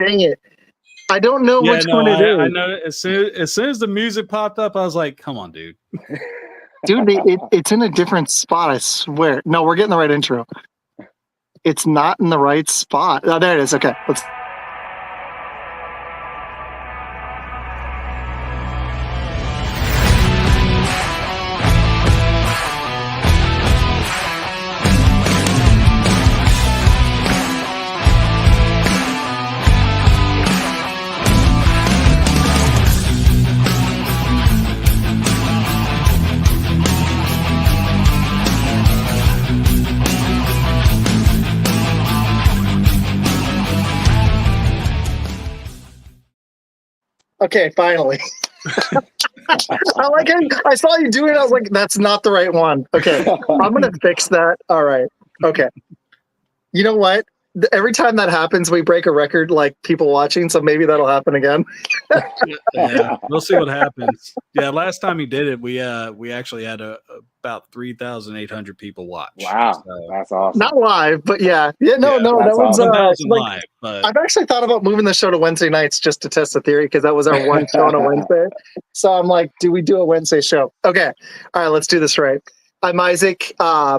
Dang it. I don't know which one it is. I know. As soon as the music popped up, I was like, "Come on, dude." Dude, it's in a different spot, I swear. No, we're getting the right intro. It's not in the right spot. Oh, there it is. Okay, let's. Okay, finally. I saw you doing it. I was like, that's not the right one. Okay, I'm going to fix that. All right. Okay. You know what? Every time that happens, we break a record, like people watching. So maybe that'll happen again. Yeah, we'll see what happens. Yeah, last time he did it, we actually had about 3,800 people watch. Wow, so. That's awesome. Not live, but yeah. That was awesome. Live. But I've actually thought about moving the show to Wednesday nights just to test the theory because that was our one show on a Wednesday. So I'm like, do we do a Wednesday show? Okay, all right, let's do this right. I'm Izac,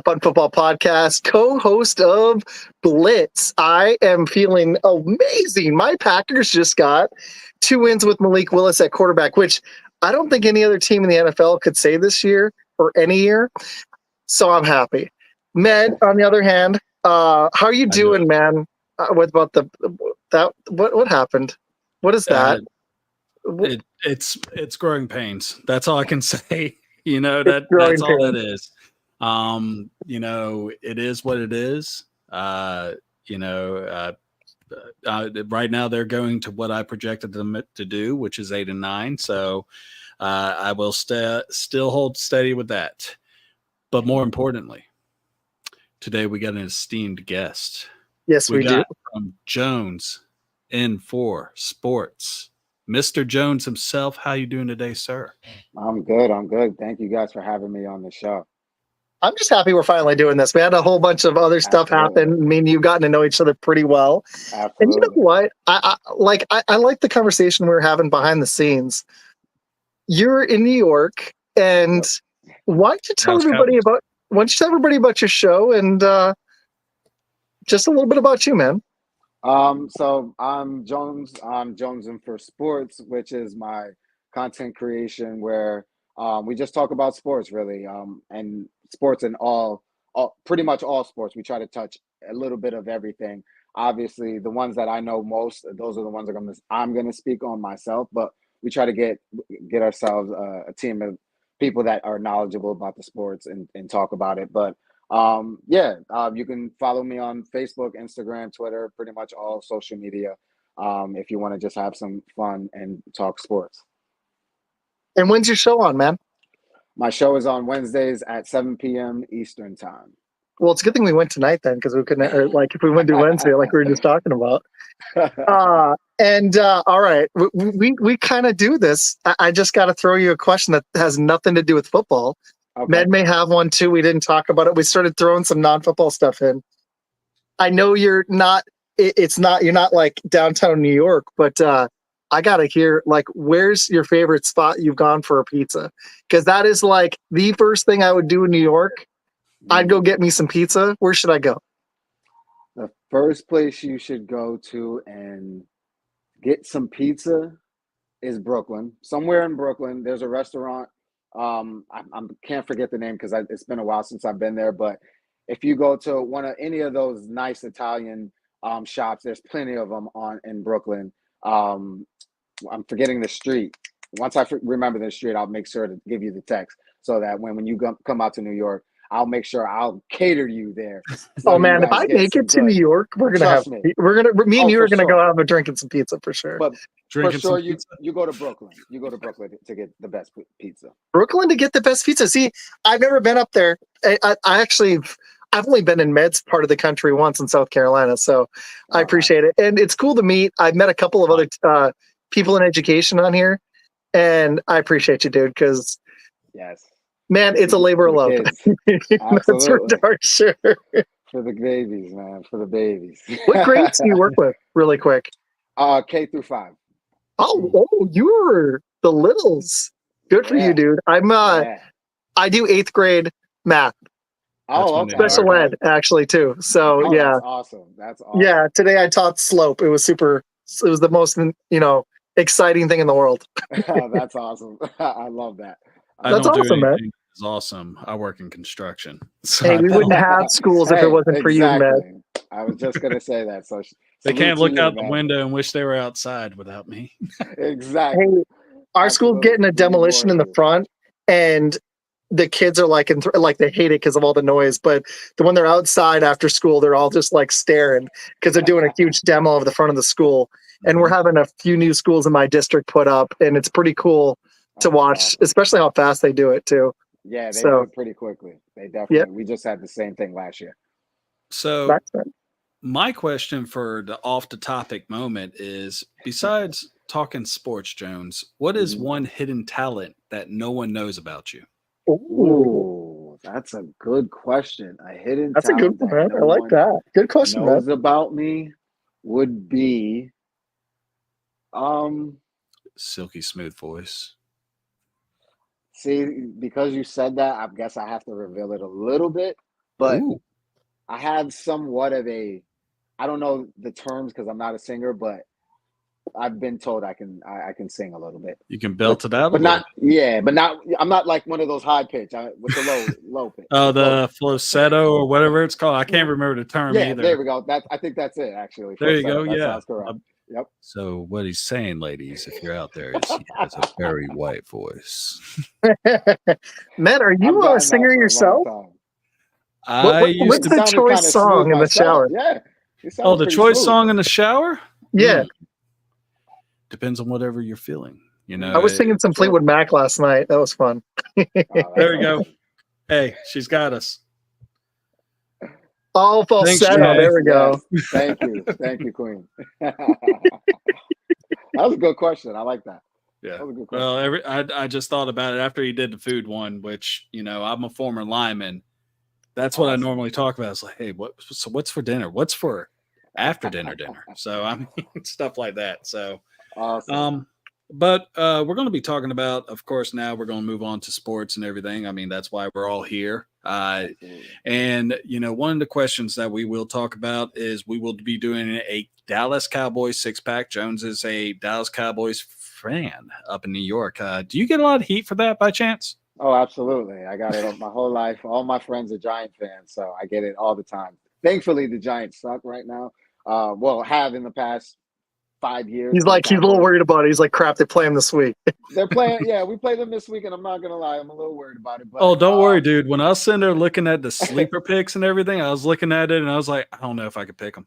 Fun Football Podcast, co-host of Blitz. I am feeling amazing. My Packers just got 2 wins with Malik Willis at quarterback, which I don't think any other team in the NFL could say this year or any year. So I'm happy. Med, on the other hand, how are you doing, man? What about what happened? What is that? It's growing pains. That's all I can say. That's all it is. It is what it is. Right now they're going to what I projected them to do, which is 8-9. So I will still hold steady with that. But more importantly, today we got an esteemed guest. Yes, we do. From Jones N4 Sports. Mr. Jones himself, how you doing today, sir? I'm good. Thank you guys for having me on the show. I'm just happy we're finally doing this. We had a whole bunch of other stuff happen. I mean, you've gotten to know each other pretty well. Absolutely. And you know what? I like the conversation we were having behind the scenes. You're in New York, and why don't you tell everybody about your show and just a little bit about you, man? So I'm Jones. I'm Jones for Sports, which is my content creation where we just talk about sports, really, and sports in all pretty much all sports. We try to touch a little bit of everything. Obviously, the ones that I know most, those are the ones I'm going to speak on myself. But we try to get ourselves a team of people that are knowledgeable about the sports and talk about it. But you can follow me on Facebook, Instagram, Twitter, pretty much all social media if you want to just have some fun and talk sports. And when's your show on, man? My show is on Wednesdays at 7 p.m. Eastern time. Well, it's a good thing we went tonight then, because we couldn't, if we went to Wednesday, like we were just talking about. All right, we kind of do this. I just got to throw you a question that has nothing to do with football. Okay. Med may have one too. We didn't talk about it. We started throwing some non-football stuff in. I know you're not like downtown New York, but I gotta hear, like, where's your favorite spot you've gone for a pizza? Because that is like the first thing I would do in New York. I'd go get me some pizza. Where should I go? The first place you should go to and get some pizza is Brooklyn. Somewhere in Brooklyn, there's a restaurant. I can't forget the name because it's been a while since I've been there. But if you go to any of those nice Italian shops, there's plenty of them in Brooklyn. I'm forgetting the street. Once I remember the street, I'll make sure to give you the text so that when you come out to New York, I'll make sure I'll cater you there. So man, if I make it to New York, me and you are gonna go have a drink and some pizza for sure. But for sure, you go to Brooklyn. You go to Brooklyn to get the best pizza. Brooklyn to get the best pizza. See, I've never been up there. I've only been in Med's part of the country once in South Carolina, so I appreciate it. And it's cool to meet. I've met a couple of other people in education on here, and I appreciate you, dude, because yes, man, it's a labor of love. That's for darn sure. For the babies, man, for the babies. What grades do you work with, really quick? K through 5. Oh, you're the littles. Good for you, Yeah. dude. Yeah. I do 8th grade math, That's Oh, when okay. they special are. ed actually too. So Oh, yeah, that's awesome. That's awesome. yeah. Today I taught slope. It was the most exciting thing in the world. That's awesome. I love that. I That's don't do awesome, man. anything that's awesome. I work in construction. So Hey, I we don't. wouldn't have schools if it Hey, wasn't for you, man. exactly. I was just gonna say that. So They salute can't to look you, out the man. window and wish they were outside without me. Exactly. Hey, our school's Absolutely. getting a We need more demolition of in the you. front, and the kids are like, like they hate it because of all the noise. But when they're outside after school, they're all just like staring because they're doing a huge demo of the front of the school. And we're having a few new schools in my district put up, and it's pretty cool to That's watch, awesome. especially how fast they do it too. Yeah, they do So, it pretty quickly. They definitely. yep, We just had the same thing last year. So that's it. my question for the off the topic moment is, besides talking sports, Jones, what is Mhm. one hidden talent that no one knows about you? Ooh, That's a good question. A hidden that's a good talent one, that man. no I like one that. Good question, man. knows about me would be um Silky smooth voice. see, because you said that, I guess I have to reveal it a little bit, but Ooh, I have somewhat of I don't know the terms because I'm not a singer, but I've been told I can sing a little bit. you can belt it out a But little. not I'm not like one of those high pitch with the low pitch. Oh, It's low. the falsetto or whatever it's called. I can't remember the term Yeah, there either. we go. I think that's it actually. There you go. Falsetto. That Yeah. sounds correct. Yep. So what he's saying, ladies, if you're out there, is he has a very white voice. Man, are I've you a gotten that singer for a long yourself? time. I used What's You to. the sounded choice kind of smooth song in the myself. shower? Yeah. You Oh, sounded the pretty choice smooth. song in the shower? Yeah, Depends on whatever you're feeling. You I know, was singing some True. Fleetwood Mac last night. That was fun. Oh, there that's we go. awesome. Hey, she's got us. Oh, Thanks, falsetto. Jay. There we go. Yes. Thank you. Thank you, Queen. That was a good question. I like that. Yeah. That was a good question. Well, I just thought about it after he did the food one, which, I'm a former lineman. That's what I Awesome. normally talk about. It's like, hey, what's for dinner? What's for after dinner? So I mean, stuff like that. So, Awesome. but we're going to be talking about, of course, now we're going to move on to sports and everything. I mean, that's why we're all here. Absolutely. And, one of the questions that we will talk about is we will be doing a Dallas Cowboys six pack. Jones is a Dallas Cowboys fan up in New York. Do you get a lot of heat for that by chance? Oh, absolutely. I got it my whole life. All my friends are Giant fans, so I get it all the time. Thankfully, the Giants suck right now. Have in the past 5 years. He's And the a little Cowboys, worried about it. He's like, crap, they play him this week. they're playing. Yeah, we play them this week, and I'm not gonna lie, I'm a little worried about it. But Oh, don't worry, dude. When I was sitting there looking at the sleeper picks and everything, I was looking at it and I was like, I don't know if I could pick them.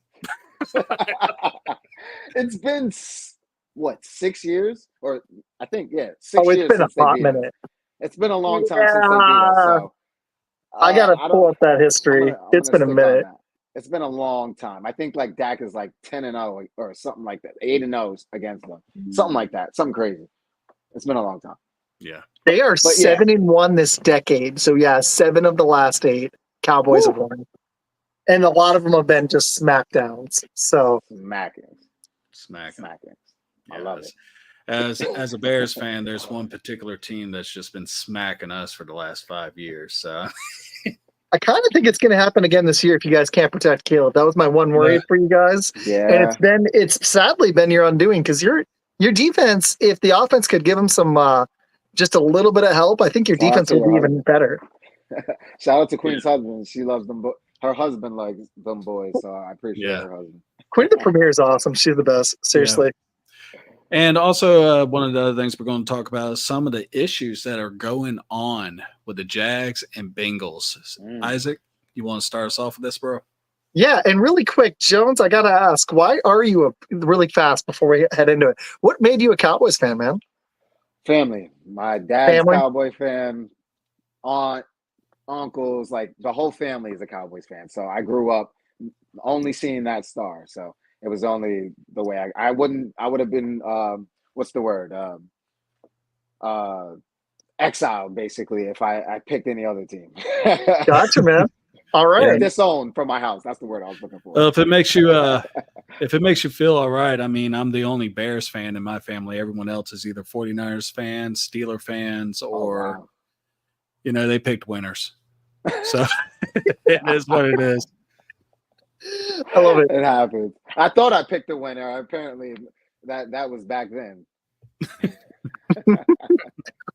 it's been 6 years, or I think 6 Oh, it's years been a since they hot beat us. minute. It's been a long time since they beat us. So I gotta I don't. pull up that I'm history. It's been a stick on minute. that. It's been a long time. I think like Dak is like 10-0 or something like that. 8-0 against them. Something like that. Something crazy. It's been a long time. Yeah. They are But yeah. 7-1 this decade. So yeah, 7 of the last 8 Cowboys have won, and a lot of them have been just smackdowns. So Smacking. Smacking. I love it. As a Bears fan, there's one particular team that's just been smacking us for the last 5 years. So I kind of think it's going to happen again this year if you guys can't protect Caleb. That was my one worry for you guys. Yeah. And it's sadly been your undoing because your defense, if the offense could give them some just a little bit of help, I think your Shout out defense to will your be even husband. better. Shout out to Queen's husband. She loves them. Her husband likes them boys, so I appreciate her husband. Queen the Premier is awesome. She's the best. Seriously. And also, one of the other things we're going to talk about is some of the issues that are going on with the Jags and Bengals. Isaac, you want to start us off with this, bro? Yeah, and really quick, Jones, I got to ask, why are you really fast before we head into it? What made you a Cowboys fan, man? Family. My dad's Cowboy fan. Aunt, uncles, like the whole family is a Cowboys fan. So I grew up only seeing that star. So it was only the way I would have been what's the word? Exiled basically if I picked any other team. Gotcha, man. All right. Disowned from my house. That's the word I was looking for. Well, if it makes you If it makes you feel all right, I mean, I'm the only Bears fan in my family. Everyone else is either 49ers fans, Steeler fans, or, wow. they picked winners. So it is what it is. I love it. It happens. I thought I picked the winner. Apparently, that was back then.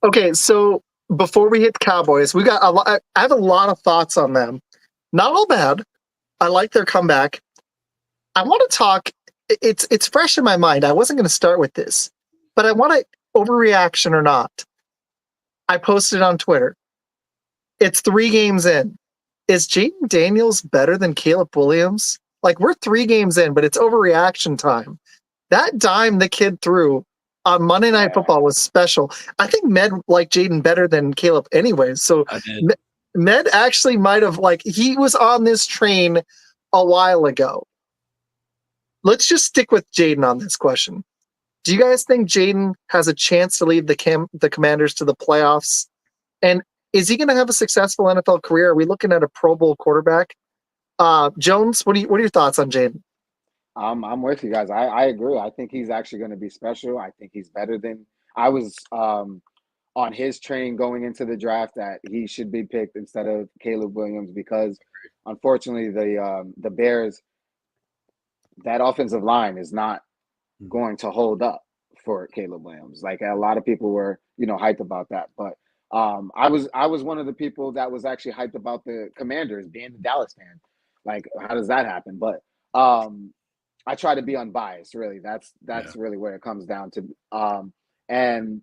Okay, so before we hit the Cowboys, we got a lot. I have a lot of thoughts on them. Not all bad. I like their comeback. I want to talk. It's fresh in my mind. I wasn't going to start with this, but I want to overreaction or not. I posted on Twitter. It's 3 games in. Is Jaden Daniels better than Caleb Williams? Like, we're 3 games in, but it's overreaction time. That dime the kid threw on Monday Night Football was special. I think Med liked Jaden better than Caleb anyways. So I did. Med actually might have, he was on this train a while ago. Let's just stick with Jaden on this question. Do you guys think Jaden has a chance to lead the Commanders to the playoffs? And is he going to have a successful NFL career? Are we looking at a Pro Bowl quarterback? Jones, what are your thoughts on Jaden? I'm with you guys. I agree. I think he's actually going to be special. I think he's better than I was on his train going into the draft that he should be picked instead of Caleb Williams because unfortunately the Bears, that offensive line is not going to hold up for Caleb Williams. Like a lot of people were, hyped about that. But I was one of the people that was actually hyped about the Commanders being the Dallas fan. Like, how does that happen? But I try to be unbiased, really. That's really where it comes down to. And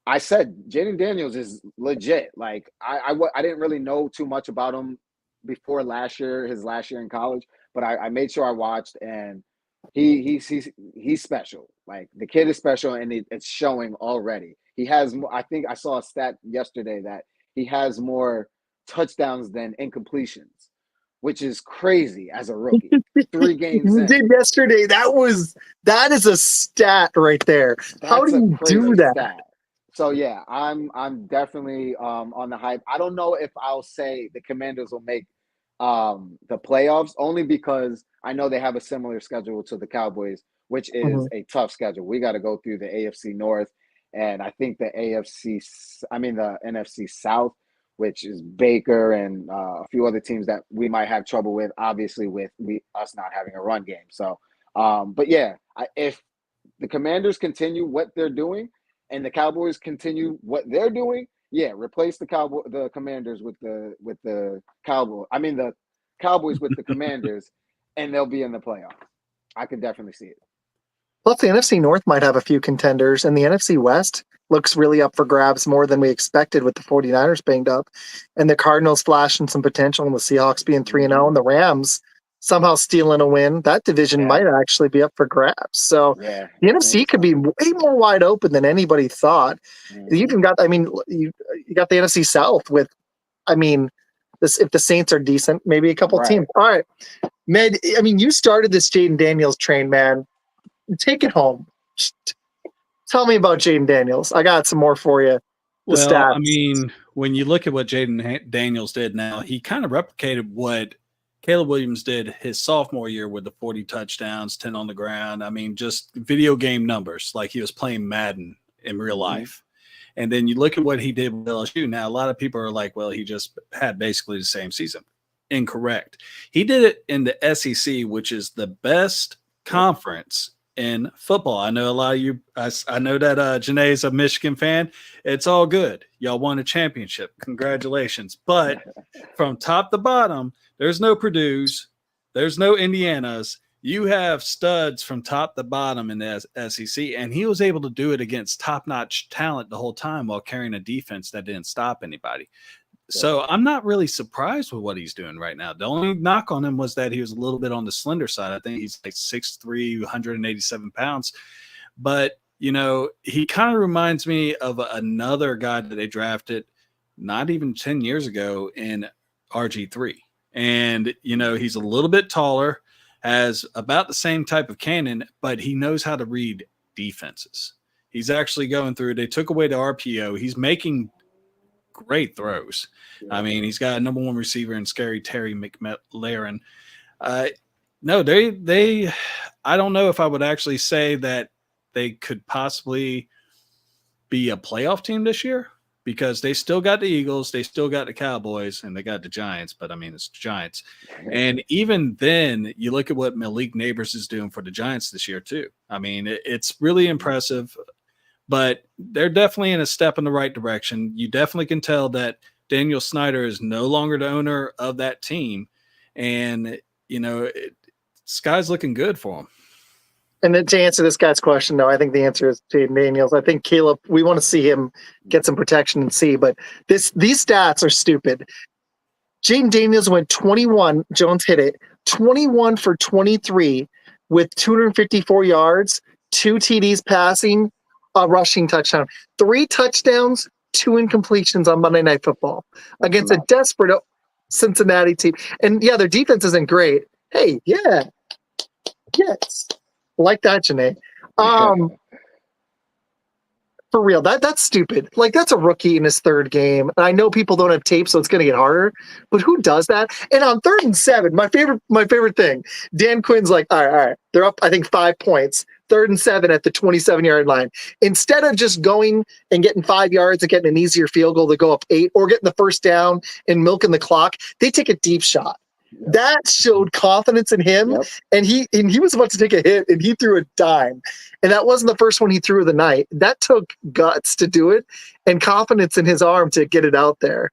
I said Jaden Daniels is legit. Like I didn't really know too much about him before his last year in college, but I made sure I watched, and he's special. Like the kid is special, and it's showing already. He has more. I think I saw a stat yesterday that he has more touchdowns than incompletions, which is crazy as a rookie. 3 games You in. did yesterday. That is a stat right there. How That's do a you do crazy that? stat. So yeah, I'm definitely on the hype. I don't know if I'll say the Commanders will make the playoffs only because I know they have a similar schedule to the Cowboys, which is a tough schedule. We got to go through the AFC North, and I think the NFC South, which is Baker and a few other teams that we might have trouble with. Obviously, with us not having a run game. So, but yeah, if the Commanders continue what they're doing, and the Cowboys continue what they're doing, yeah, replace the Commanders with the Cowboys. I mean the Cowboys with the Commanders, and they'll be in the playoffs. I could definitely see it. Plus, the NFC North might have a few contenders, and the NFC West looks really up for grabs more than we expected with the 49ers banged up, and the Cardinals flashing some potential, and the Seahawks being 3-0, and the Rams somehow stealing a win. That division might actually be up for grabs. So the NFC could be way more wide open than anybody thought. You even got, you got the NFC South with, if the Saints are decent, maybe a couple teams. All right, Med, you started this Jaden Daniels train, man. Take it home. Tell me about Jaden Daniels. I got some more for you. Stats. When you look at what Jaden Daniels did now, he kind of replicated what Caleb Williams did his sophomore year with the 40 touchdowns, 10 on the ground. Just video game numbers, like he was playing Madden in real life. And then you look at what he did with LSU. Now, a lot of people are like, well, he just had basically the same season. Incorrect. He did it in the SEC, which is the best conference in football. I know a lot of you, I know that Janae is a Michigan fan. It's all good. Y'all won a championship. Congratulations. But from top to bottom, there's no Purdue's, there's no Indiana's. You have studs from top to bottom in the SEC, and he was able to do it against top-notch talent the whole time while carrying a defense that didn't stop anybody. So I'm not really surprised with what he's doing right now. The only knock on him was that he was a little bit on the slender side. I think he's like 6'3", 187 pounds. But, he kind of reminds me of another guy that they drafted not even 10 years ago in RG3. And, he's a little bit taller, has about the same type of cannon, but he knows how to read defenses. He's actually going through, they took away the RPO. He's making great throws. He's got a number 1 receiver in Scary Terry McLaren. No, they I don't know if I would actually say that they could possibly be a playoff team this year, because they still got the Eagles, they still got the Cowboys, and they got the Giants. But I mean, it's the Giants. And even then, you look at what Malik Neighbors is doing for the Giants this year too. I mean, it's really impressive. But they're definitely in a step in the right direction. You definitely can tell that Daniel Snyder is no longer the owner of that team, and sky's looking good for him. And then to answer this guy's question, no, I think the answer is Jaden Daniels. I think Caleb, we want to see him get some protection and see, but these stats are stupid. Jaden Daniels went 21, Jones hit it, 21 for 23 with 254 yards, 2 TDs passing, a rushing touchdown, 3 touchdowns, 2 incompletions on Monday Night Football against a desperate Cincinnati team. And yeah, their defense isn't great. Hey, yeah. Yes. Like that, Janae. For real, that's stupid. Like, that's a rookie in his 3rd game. And I know people don't have tape, so it's going to get harder. But who does that? And on 3rd and 7, my favorite thing, Dan Quinn's like, all right. They're up, I think, 5 points. 3rd and 7 at the 27-yard line. Instead of just going and getting 5 yards and getting an easier field goal to go up 8, or getting the first down and milking the clock, they take a deep shot. Yep. That showed confidence in him. Yep. And he was about to take a hit, and he threw a dime. And that wasn't the first one he threw of the night. That took guts to do it and confidence in his arm to get it out there.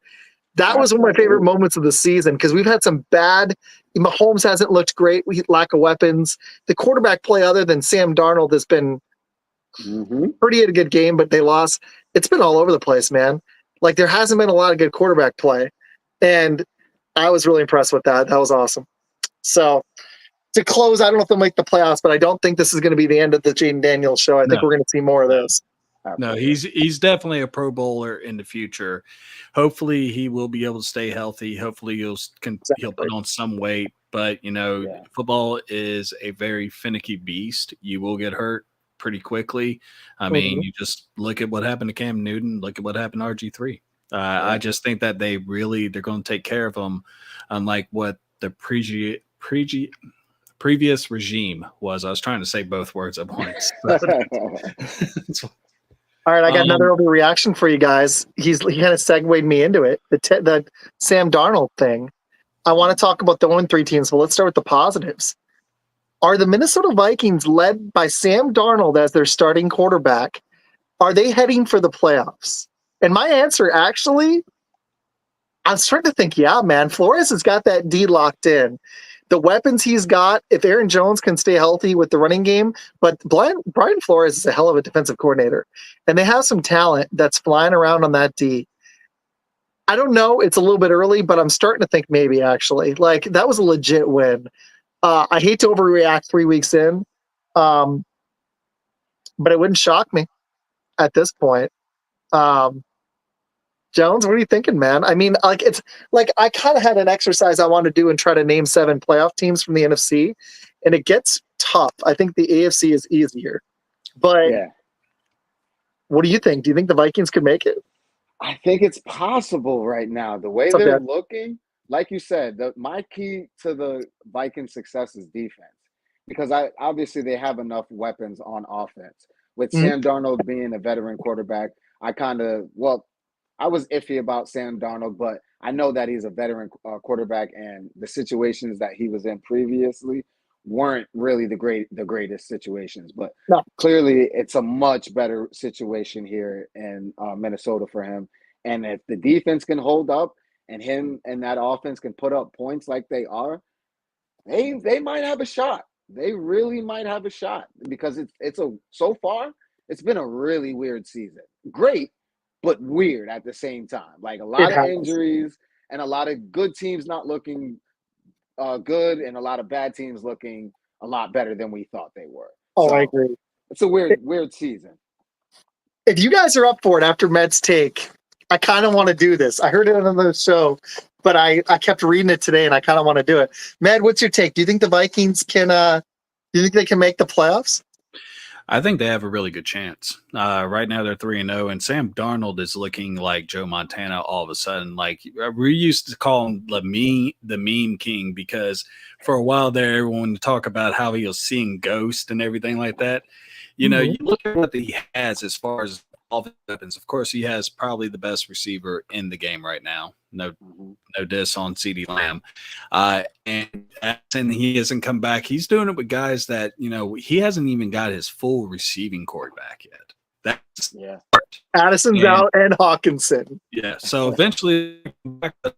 That was one of my favorite moments of the season, because we've had some bad – Mahomes hasn't looked great. We lack of weapons. The quarterback play, other than Sam Darnold, has been pretty a good game, but they lost. It's been all over the place, man. Like, there hasn't been a lot of good quarterback play. And I was really impressed with that. That was awesome. So, to close, I don't know if they'll make the playoffs, but I don't think this is going to be the end of the Jaden Daniels show. I think we're going to see more of this. No, he's definitely a Pro Bowler in the future. Hopefully, he will be able to stay healthy. Hopefully, he'll put on some weight. But football is a very finicky beast. You will get hurt pretty quickly. I mean, you just look at what happened to Cam Newton. Look at what happened to RG3. I just think that they're going to take care of him, unlike what the previous regime was. I was trying to say both words at once. All right, I got another overreaction for you guys. He kind of segued me into it. The Sam Darnold thing. I want to talk about the 1-3 teams, but let's start with the positives. Are the Minnesota Vikings, led by Sam Darnold as their starting quarterback, are they heading for the playoffs? And my answer, actually, I'm starting to think, yeah, man, Flores has got that D locked in. The weapons he's got, if Aaron Jones can stay healthy with the running game, but Brian Flores is a hell of a defensive coordinator, and they have some talent that's flying around on that D. I don't know. It's a little bit early, but I'm starting to think maybe, actually. Like, that was a legit win. I hate to overreact 3 weeks in, but it wouldn't shock me at this point. Jones, what are you thinking, man? I mean, like, it's like I kind of had an exercise I wanted to do and try to name 7 playoff teams from the NFC, and it gets tough. I think the AFC is easier, but what do you think? Do you think the Vikings could make it? I think it's possible right now. The way they're looking, like you said, my key to the Vikings' success is defense, because obviously they have enough weapons on offense. With Sam Darnold being a veteran quarterback, I was iffy about Sam Darnold, but I know that he's a veteran quarterback, and the situations that he was in previously weren't really the greatest situations. But clearly, it's a much better situation here in Minnesota for him. And if the defense can hold up, and him and that offense can put up points like they are, they might have a shot. They really might have a shot, because so far it's been a really weird season. Great, but weird at the same time. Like, a lot of injuries and a lot of good teams not looking good, and a lot of bad teams looking a lot better than we thought they were. Oh, I agree. It's a weird season. If you guys are up for it after Med's take, I kind of want to do this. I heard it on the show, but I kept reading it today, and I kind of want to do it. Med, what's your take? Do you think the Vikings can? Do you think they can make the playoffs? I think they have a really good chance. Right now they're 3-0, and Sam Darnold is looking like Joe Montana all of a sudden. Like we used to call him the meme king, because for a while there, everyone would talk about how he was seeing ghosts and everything like that. You know, you look at what he has as far as all the weapons. Of course, he has probably the best receiver in the game right now. No diss on CeeDee Lamb. And he hasn't come back. He's doing it with guys that, you know, he hasn't even got his full receiving core back yet. That's Addison's out and Hawkinson. Yeah. So eventually, the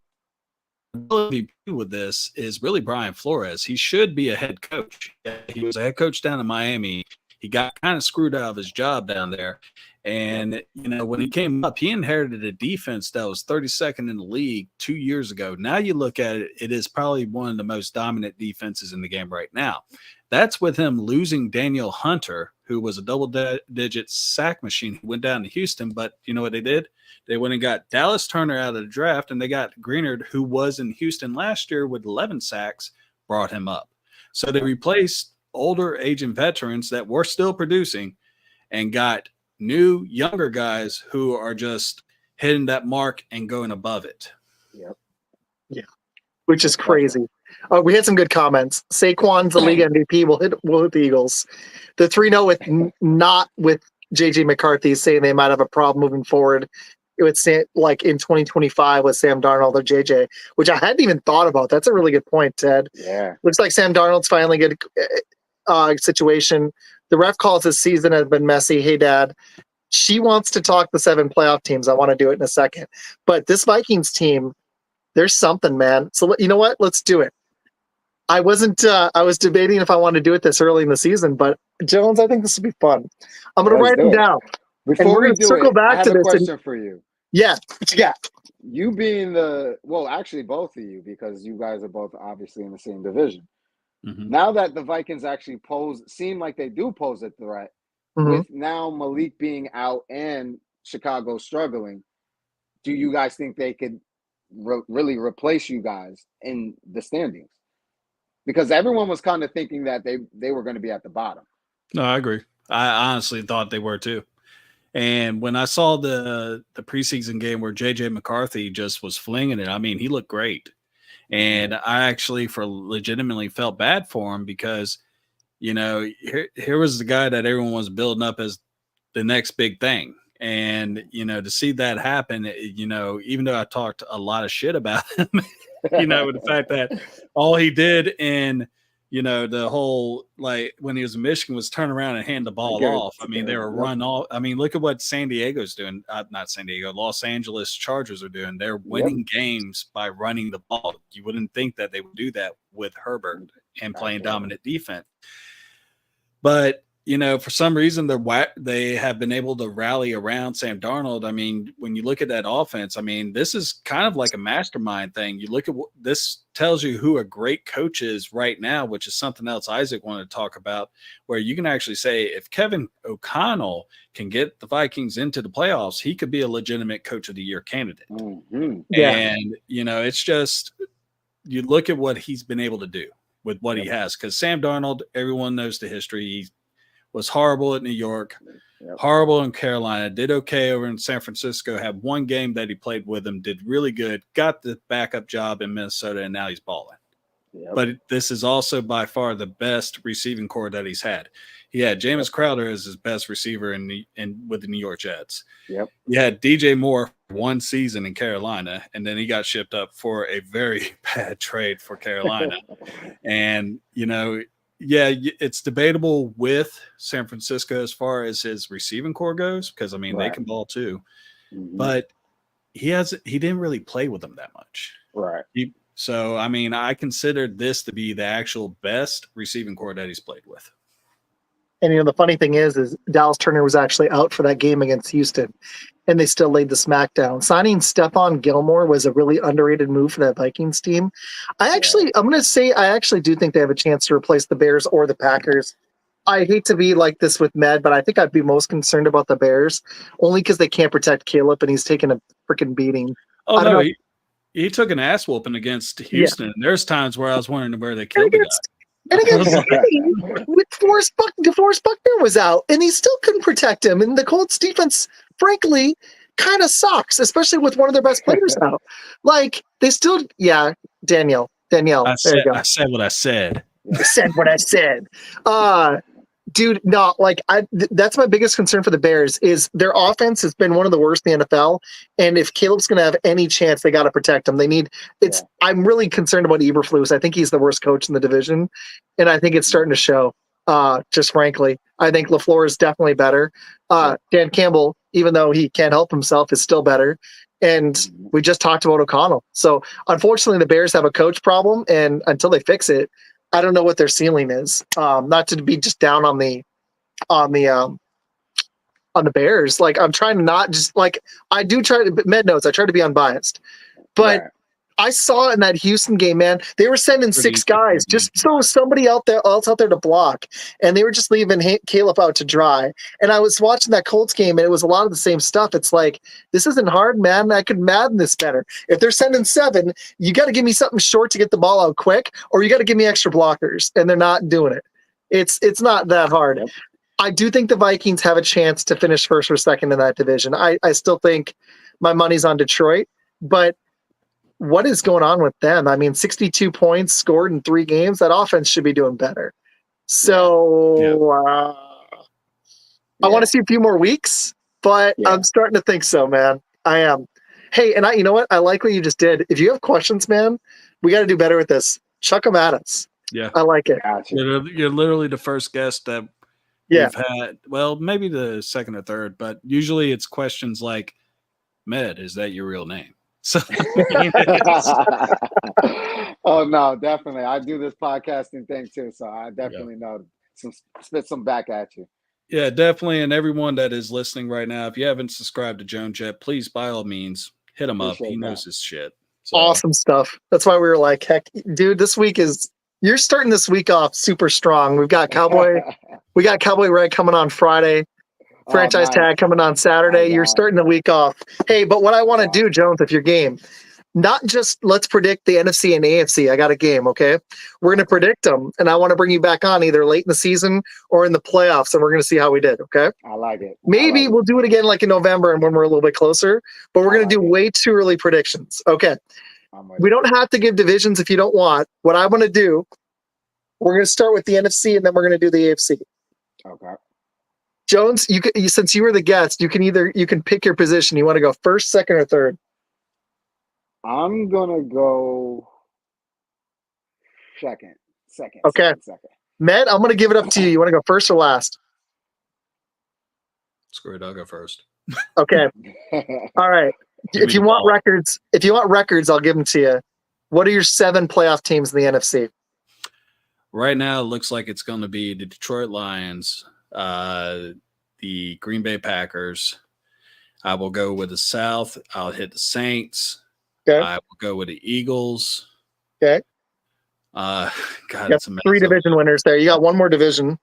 MVP with this is really Brian Flores. He should be a head coach. He was a head coach down in Miami. He got kind of screwed out of his job down there. And, you know, when he came up, he inherited a defense that was 32nd in the league 2 years ago. Now you look at it, it is probably one of the most dominant defenses in the game right now. That's with him losing Daniel Hunter, who was a double-digit sack machine. He went down to Houston, but you know what they did? They went and got Dallas Turner out of the draft, and they got Greenard, who was in Houston last year with 11 sacks, brought him up. So they replaced older aging veterans that were still producing and got new, younger guys who are just hitting that mark and going above it. Yeah, which is crazy. We had some good comments. Saquon's the league MVP. We'll hit the Eagles. The 3-0 with not with JJ McCarthy, saying they might have a problem moving forward. It would say like in 2025 with Sam Darnold or JJ, which I hadn't even thought about. That's a really good point, Ted. Yeah, looks like Sam Darnold's finally good situation. The ref calls this season has been messy. Hey, Dad, she wants to talk the 7 playoff teams. I want to do it in a second. But this Vikings team, there's something, man. So you know what? Let's do it. I wasn't. I was debating if I wanted to do it this early in the season, but Jones, I think this would be fun. I'm going to write them down. Before we circle back to this, I have a question for you. Yeah. You being actually both of you, because you guys are both obviously in the same division. Mm-hmm. Now that the Vikings actually seem like they do pose a threat, with now Malik being out and Chicago struggling, do you guys think they could really replace you guys in the standings? Because everyone was kind of thinking that they were going to be at the bottom. No, I agree. I honestly thought they were too. And when I saw the preseason game where JJ McCarthy just was flinging it, I mean, he looked great. And I actually legitimately felt bad for him, because, you know, here was the guy that everyone was building up as the next big thing. And, you know, to see that happen, you know, even though I talked a lot of shit about him, you know, the fact that all he did in, you know, the whole, like when he was in Michigan, was turn around and hand the ball off. I mean, they were run off. I mean, look at what San Diego's doing. Not San Diego, Los Angeles Chargers are doing. They're winning games by running the ball. You wouldn't think that they would do that with Herbert and playing dominant defense. But, you know, for some reason, they have been able to rally around Sam Darnold. I mean, when you look at that offense, I mean, this is kind of like a mastermind thing. You look at this tells you who a great coach is right now, which is something else Izac wanted to talk about, where you can actually say if Kevin O'Connell can get the Vikings into the playoffs, he could be a legitimate coach of the year candidate. Mm-hmm. Yeah. And, you know, it's just you look at what he's been able to do with what he has, because Sam Darnold, everyone knows the history. He was horrible at New York, horrible in Carolina, did okay over in San Francisco, had one game that he played with him, did really good, got the backup job in Minnesota, and now he's balling. But this is also by far the best receiving core that he's had. He had Jameis Crowder as his best receiver with the New York Jets. He had DJ Moore for one season in Carolina, and then he got shipped up for a very bad trade for Carolina. And, you know, yeah, it's debatable with San Francisco as far as his receiving core goes, because, I mean, they can ball too. But he didn't really play with them that much. So, I mean, I consider this to be the actual best receiving core that he's played with. And, you know, the funny thing is Dallas Turner was actually out for that game against Houston, and they still laid the smackdown. Signing Stephon Gilmore was a really underrated move for that Vikings team. I'm going to say I actually do think they have a chance to replace the Bears or the Packers. I hate to be like this with Med, but I think I'd be most concerned about the Bears, only because they can't protect Caleb, and he's taking a freaking beating. Oh, no, he took an ass whooping against Houston. There's times where I was wondering where they killed the guy. And against City, with DeForest Buckner was out, and he still couldn't protect him. And the Colts defense, frankly, kind of sucks, especially with one of their best players out. Like, they still, Danielle, there you go. I said what I said. I said what I said. Dude, no, like that's my biggest concern for the Bears is their offense has been one of the worst in the NFL. And if Caleb's going to have any chance, they got to protect him. I'm really concerned about Eberflus. I think he's the worst coach in the division. And I think it's starting to show, just frankly. I think LaFleur is definitely better. Dan Campbell, even though he can't help himself, is still better. And we just talked about O'Connell. So unfortunately, the Bears have a coach problem. And until they fix it, I don't know what their ceiling is. Not to be just down on the Bears. Like, I'm trying to not just like I do try to. Med notes. I try to be unbiased, but right. I saw in that Houston game, man, they were sending six guys just so somebody else out there to block, and they were just leaving Caleb out to dry. And I was watching that Colts game, and it was a lot of the same stuff. It's like, this isn't hard, man. I could madden this better. If they're sending 7, you got to give me something short to get the ball out quick, or you got to give me extra blockers, and they're not doing it. It's not that hard. Yep. I do think the Vikings have a chance to finish first or second in that division. I still think my money's on Detroit, but what is going on with them? I mean, 62 points scored in 3 games. That offense should be doing better. So I want to see a few more weeks, but I'm starting to think so, man. I am. Hey, and you know what? I like what you just did. If you have questions, man, we got to do better with this. Chuck them at us. Yeah. I like it. Gotcha. You're literally the first guest that we've had. Well, maybe the second or third, but usually it's questions like, Med, is that your real name? So, oh no, definitely. I do this podcasting thing too, so I definitely know spit some back at you. Yeah, definitely. And everyone that is listening right now, if you haven't subscribed to Jones yet, please by all means hit him up. He knows his shit. So. Awesome stuff. That's why we were like, heck, dude, you're starting this week off super strong. We got Cowboy Red coming on Friday. Franchise tag coming on Saturday. You're starting the week off. Hey, but what I want to do, Jones, if you're game, not just let's predict the NFC and AFC. I got a game, okay? We're going to predict them, and I want to bring you back on either late in the season or in the playoffs, and we're going to see how we did, okay? I like it. Maybe we'll do it again like in November and when we're a little bit closer, but we're going to do way too early predictions. Okay. We don't have to give divisions if you don't want. What I want to do, we're going to start with the NFC, and then we're going to do the AFC. Okay. Jones, since you were the guest, you can pick your position. You want to go first, second, or third? I'm gonna go second. Okay. Second. Matt, I'm gonna give it up to you. You want to go first or last? Screw it, I'll go first. Okay. All right. If you want records, I'll give them to you. What are your 7 playoff teams in the NFC? Right now, it looks like it's going to be the Detroit Lions, the Green Bay Packers. I will go with the South. I'll hit the Saints. Okay. I will go with the Eagles. Okay. God, it's a mess. 3 division winners there. You got one more division.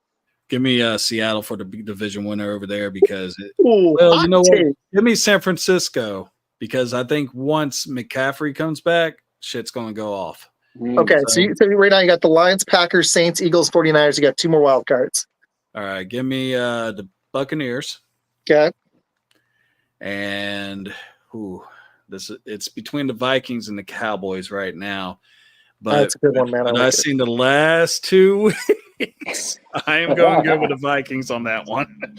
Give me Seattle for the division winner over there because you know what? Give me San Francisco because I think once McCaffrey comes back, shit's going to go off. Okay, so right now you got the Lions, Packers, Saints, Eagles, 49ers. You got 2 more wild cards. All right, give me the Buccaneers. Okay. And it's between the Vikings and the Cowboys right now. But that's a good one, man. I've seen the last 2 weeks. I am going to go with the Vikings on that one.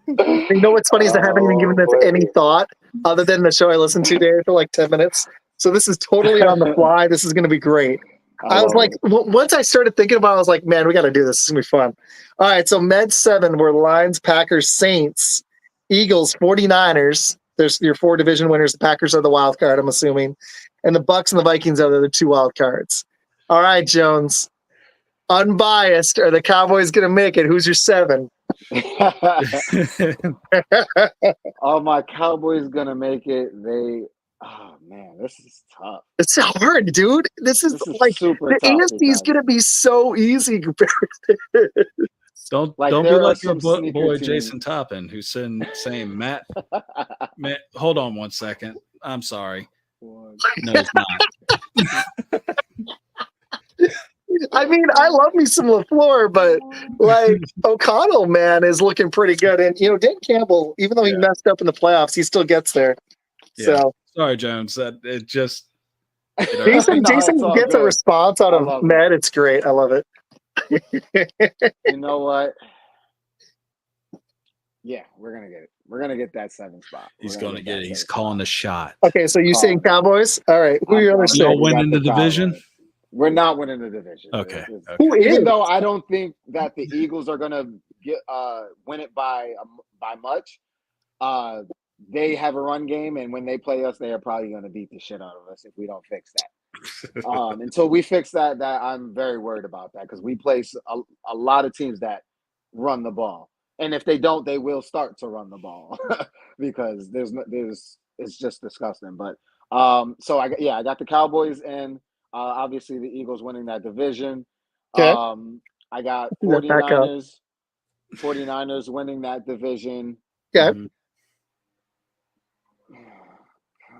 You know what's funny is I haven't even given this any thought other than the show I listened to today for like 10 minutes. So this is totally on the fly. This is going to be great. I was like, once I started thinking about it, I was like, man, we got to do this. It's going to be fun. All right, so Med 7 were Lions, Packers, Saints, Eagles, 49ers. There's your 4 division winners. The Packers are the wild card, I'm assuming. And the Bucks and the Vikings are the other 2 wild cards. All right, Jones. Unbiased. Are the Cowboys going to make it? Who's your 7? Are my Cowboys going to make it? Oh, man, this is tough. It's hard, dude. This is like super the AFC is going to be so easy compared to Don't be like your boy Jason Toppin, who's saying Matt. Hold on 1 second. I'm sorry. No, it's not. I mean, I love me some LaFleur, but like O'Connell, man, is looking pretty good. And Dan Campbell, even though he messed up in the playoffs, he still gets there. Yeah. So sorry, Jones. That it just Jason No, it's all gets a good. response out I of love Ned. It's great. I love it. You know what? Yeah, we're gonna get it. We're gonna get that 7th spot. he's going to get it. He's calling the shot. Okay, so you saying Cowboys? All right. Who are your other Y'all six? winning the division? Cowboys. We're not winning the division. Okay. Who Even is? though I don't think that the Eagles are gonna win it by much, they have a run game, and when they play us, they are probably gonna beat the shit out of us if we don't fix that. Until we fix that I'm very worried about that because we place a lot of teams that run the ball. And if they don't, they will start to run the ball because it's just disgusting. But so I got the Cowboys and obviously the Eagles winning that division. Okay. I got Back up. 49ers winning that division. Okay. I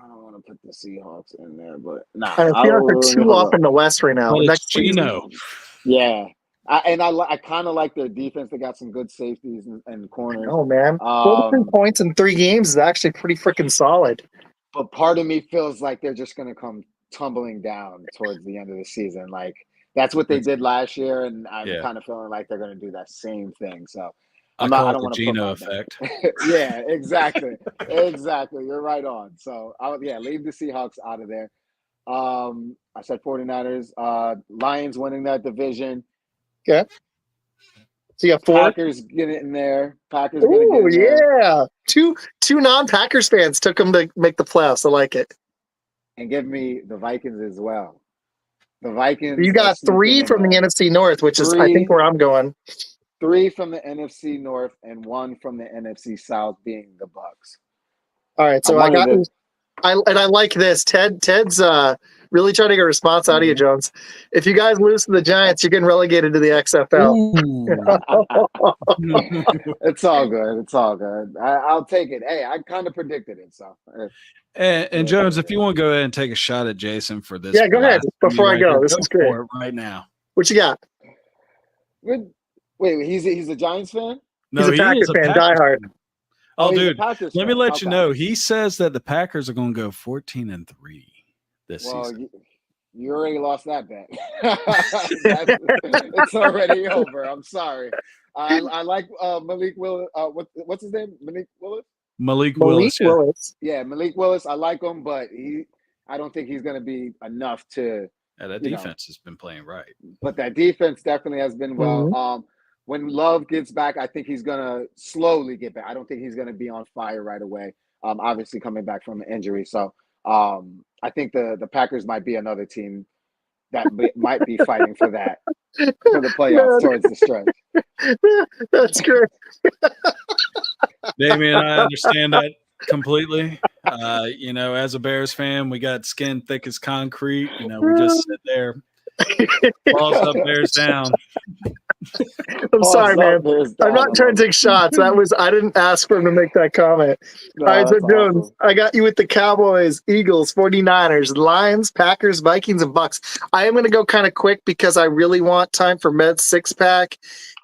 don't want to put the Seahawks in there, but nah. I feel like they're too off in the West right now. Well, Next Gino. Yeah. I kind of like their defense. They got some good safeties and corners. Oh man, 43 points in 3 games is actually pretty freaking solid. But part of me feels like they're just going to come tumbling down towards the end of the season. Like that's what they did last year, and I'm kind of feeling like they're going to do that same thing. So I don't want to Gino effect. Yeah, exactly, exactly. You're right on. So leave the Seahawks out of there. I said 49ers. Lions winning that division. Okay. So you got 4. Packers get it in there. Packers. Oh yeah, two non-Packers fans took them to make the playoffs. I like it. And give me the Vikings as well. The Vikings. You got 3 from the NFC North, which is I think where I'm going. 3 from the NFC North and 1 from the NFC South, being the Bucks. All right, so I like this. Ted's really trying to get a response out of you, Jones. If you guys lose to the Giants, you're getting relegated to the XFL. It's all good. It's all good. I'll take it. Hey, I kind of predicted it. So. And Jones, if you want to go ahead and take a shot at Jason for this, go ahead before I go. This is great. Right now, what you got? Wait, he's a Giants fan? No, he's a Packers fan, diehard. Oh, dude, let me let you know. He says that the Packers are going to go 14-3 this season. You already lost that bet. It's already over. I'm sorry. I like Malik Willis. What's his name? Malik Willis. Yeah, Malik Willis. I like him, but I don't think he's going to be enough to. Yeah, that defense has been playing right. But that defense definitely has been well. Mm-hmm. When Love gets back, I think he's going to slowly get back. I don't think he's going to be on fire right away. Obviously coming back from an injury. So I think the Packers might be another team that might be fighting for the playoffs towards the stretch. That's great. Damien, I understand that completely. As a Bears fan, we got skin thick as concrete. We just sit there, balls up, Bears down. I'm sorry, man. I'm not trying to take shots. I didn't ask for him to make that comment. No, all right, so Jones, awesome. I got you with the Cowboys, Eagles, 49ers, Lions, Packers, Vikings, and Bucks. I am going to go kind of quick because I really want time for Med's 6-pack.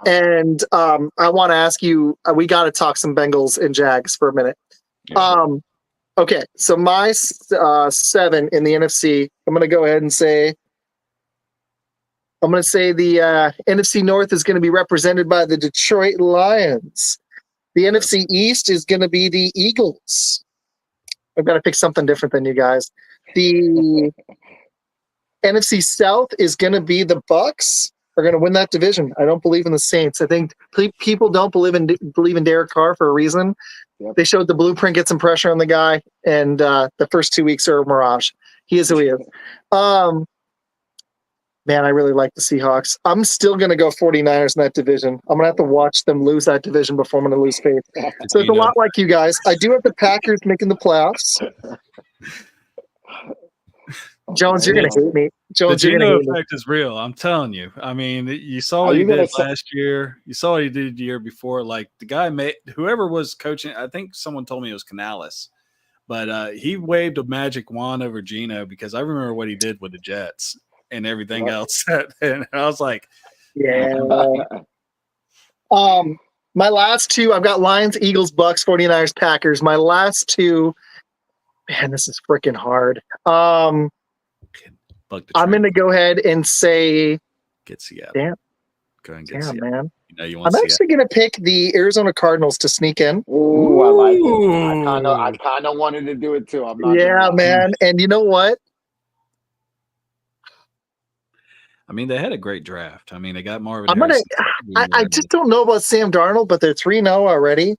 And I want to ask you, we got to talk some Bengals and Jags for a minute. Yeah. Okay, so my 7 in the NFC, I'm going to go ahead and say, the NFC North is going to be represented by the Detroit Lions. The NFC East is going to be the Eagles. I've got to pick something different than you guys. The NFC South is going to be the Bucks. Are going to win that division. I don't believe in the Saints. I think people don't believe in Derek Carr for a reason. Yep. They showed the blueprint, get some pressure on the guy, and the first 2 weeks are a mirage. He is who he is. Man, I really like the Seahawks. I'm still going to go 49ers in that division. I'm going to have to watch them lose that division before I'm going to lose faith. So it's a lot like you guys. I do have the Packers making the playoffs. Jones, you're going to hate me. Jones, the Gino effect is real. I'm telling you. I mean, you saw what he did last year. You saw what he did the year before. Like the guy whoever was coaching, I think someone told me it was Canales, but he waved a magic wand over Gino because I remember what he did with the Jets. and everything else. And I was like, Yeah. My last two, I've got Lions, Eagles, Bucks, 49ers, Packers. My last two, man, this is freaking hard. I'm going to go ahead and say, get Seattle. Damn. Go ahead and get Seattle. Man. You know you want I'm actually going to pick the Arizona Cardinals to sneak in. Ooh, I like it. I kind of wanted to do it too. I'm not. Yeah, man. And you know what? I mean, they had a great draft. I mean, they got Marvin. I just don't know about Sam Darnold, but they're 3-0 already.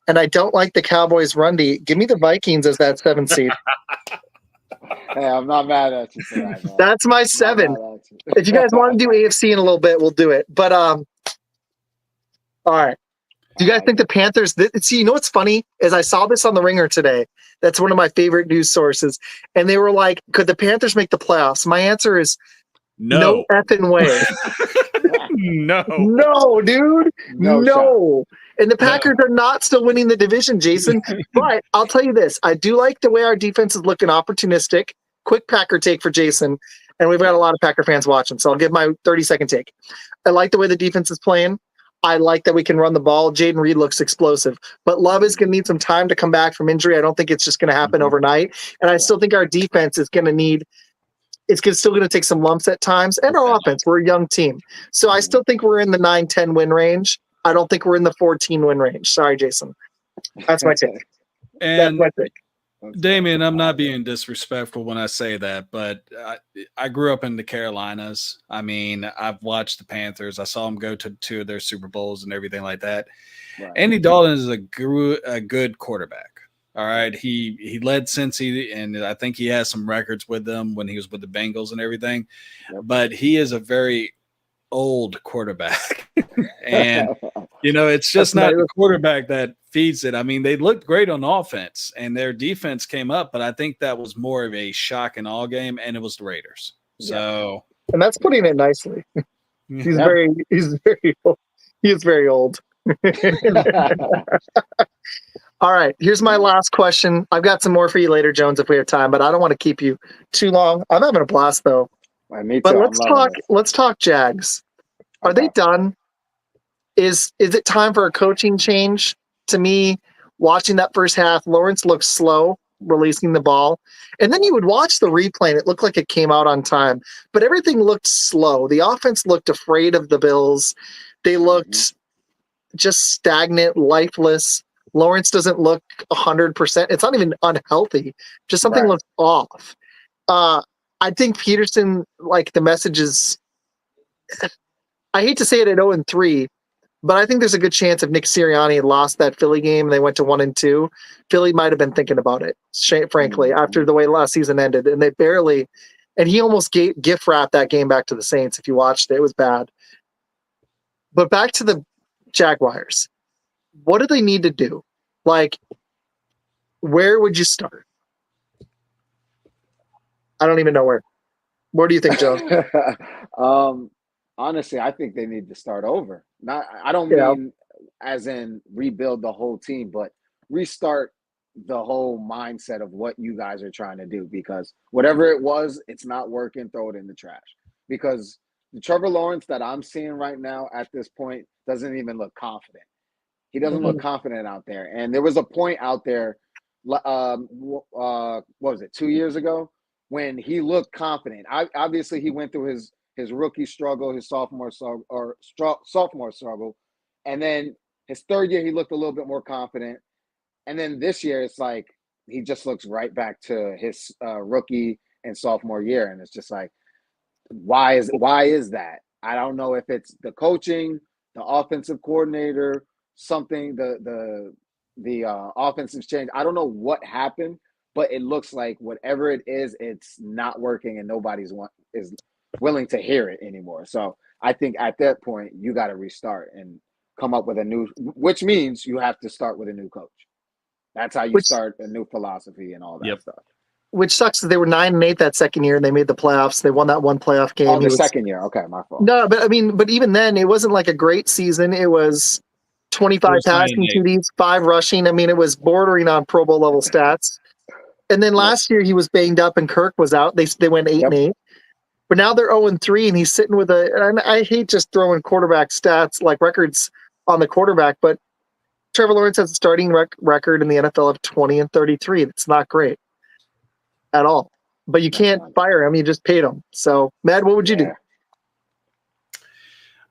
And I don't like the Cowboys run D. Give me the Vikings as that 7 seed. Hey, I'm not mad at you for that, man. That's my 7. If you guys want to do AFC in a little bit, we'll do it. But all right. Do you guys think the Panthers? See, you know what's funny is I saw this on the Ringer today. That's one of my favorite news sources, and they were like, "Could the Panthers make the playoffs?" My answer is no effing way. No, dude. No. And the Packers are not still winning the division, Jason. But I'll tell you this: I do like the way our defense is looking opportunistic. Quick Packer take for Jason, and we've got a lot of Packer fans watching, so I'll give my 30-second take. I like the way the defense is playing. I like that we can run the ball. Jaden Reed looks explosive, but Love is going to need some time to come back from injury. I don't think it's just going to happen overnight. And I still think our defense is going to need, still going to take some lumps at times. And our offense, we're a young team. So I still think we're in the 9-10 win range. I don't think we're in the 14 win range. Sorry, Jason. That's my take. And that's my take. Damien, I'm not being disrespectful when I say that, but I grew up in the Carolinas. I mean, I've watched the Panthers. I saw them go to 2 of their Super Bowls and everything like that. Right. Andy Dalton is a good quarterback. All right. He led Cincy, and I think he has some records with them when he was with the Bengals and everything. Yep. But he is a very old quarterback. And, it's just not the quarterback that feeds it. I mean, they looked great on offense, and their defense came up, but I think that was more of a shock and awe game, and it was the Raiders. So, and that's putting it nicely. He's very old. He is very old. All right, here's my last question. I've got some more for you later, Jones, if we have time, but I don't want to keep you too long. I'm having a blast though. Me too. But let's talk Jags. Are they done? Is it time for a coaching change? To me, watching that first half, Lawrence looked slow releasing the ball. And then you would watch the replay and it looked like it came out on time. But everything looked slow. The offense looked afraid of the Bills. They looked just stagnant, lifeless. Lawrence doesn't look 100%. It's not even unhealthy. Just something looks off. I think Peterson, the message is, I hate to say it at 0-3, but I think there's a good chance if Nick Sirianni had lost that Philly game and they went to 1-2, Philly might have been thinking about it, frankly, after the way last season ended. And they barely, and he almost gift wrapped that game back to the Saints. If you watched it, it was bad. But back to the Jaguars. What do they need to do? Where would you start? I don't even know where. Where do you think, Joe? Honestly, I think they need to start over. I don't mean as in rebuild the whole team, but restart the whole mindset of what you guys are trying to do, because whatever it was, it's not working. Throw it in the trash, because the Trevor Lawrence that I'm seeing right now at this point doesn't even look confident. He doesn't look confident out there. And there was a point out there, what was it, 2 years ago, when he looked confident. Obviously, he went through his rookie struggle, his sophomore struggle, and then his third year he looked a little bit more confident, and then this year it's like he just looks right back to his rookie and sophomore year, and it's just like, why is that? I don't know if it's the coaching, the offensive coordinator, something, the offensive change. I don't know what happened, but it looks like whatever it is, it's not working, and nobody's is willing to hear it anymore. So I think at that point you got to restart and come up with a new, which means you have to start with a new coach. That's how you start a new philosophy and all that stuff. Which sucks that they were 9-8 that second year and they made the playoffs. They won that one playoff game. Oh, the second year. Okay, my fault. No, but even then it wasn't like a great season. It was 25 passing TDs, 5 rushing. I mean, it was bordering on Pro Bowl level stats. And then last year he was banged up and Kirk was out. They went 8-8. But now they're 0-3, and he's sitting with and I hate just throwing quarterback stats like records on the quarterback, but Trevor Lawrence has a starting record in the NFL of 20-33. It's not great at all. But you can't fire him. You just paid him. So, Matt, what would you do?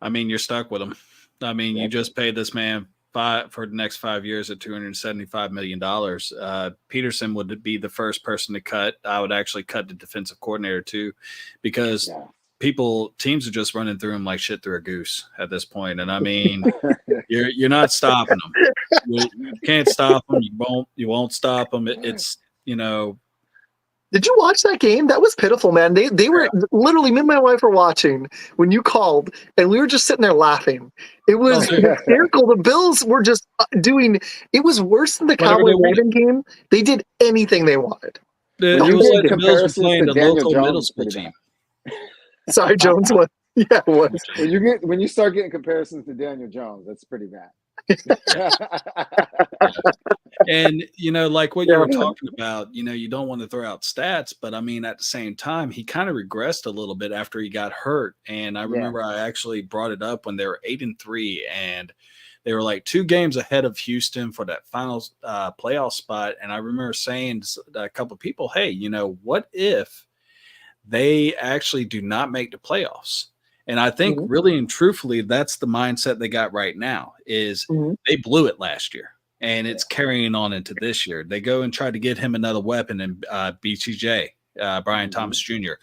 I mean, you're stuck with him. I mean, you just paid this man for the next 5 years at $275 million. Peterson would be the first person to cut. I would actually cut the defensive coordinator too, because teams are just running through him like shit through a goose at this point. And I mean, you're not stopping them. You can't stop them. You won't stop them. It's, you know. Did you watch that game? That was pitiful, man. They were literally, me and my wife were watching when you called, and we were just sitting there laughing. It was hysterical. The Bills were just doing. It was worse than the Cowboys-Ravens game. They did anything they wanted. It was like the Bills were playing the local middle school team. Sorry, Jones. What? Yeah, it was. When you start getting comparisons to Daniel Jones, that's pretty bad. And you know, like what you were talking about, you know, you don't want to throw out stats, but I mean, at the same time, he kind of regressed a little bit after he got hurt. And I remember I actually brought it up when they were 8-3, and they were like 2 games ahead of Houston for that final playoff spot. And I remember saying to a couple of people, hey, you know, what if they actually do not make the playoffs? And I think really and truthfully, that's the mindset they got right now is they blew it last year, and it's carrying on into this year. They go and try to get him another weapon in BTJ, Brian Thomas Jr.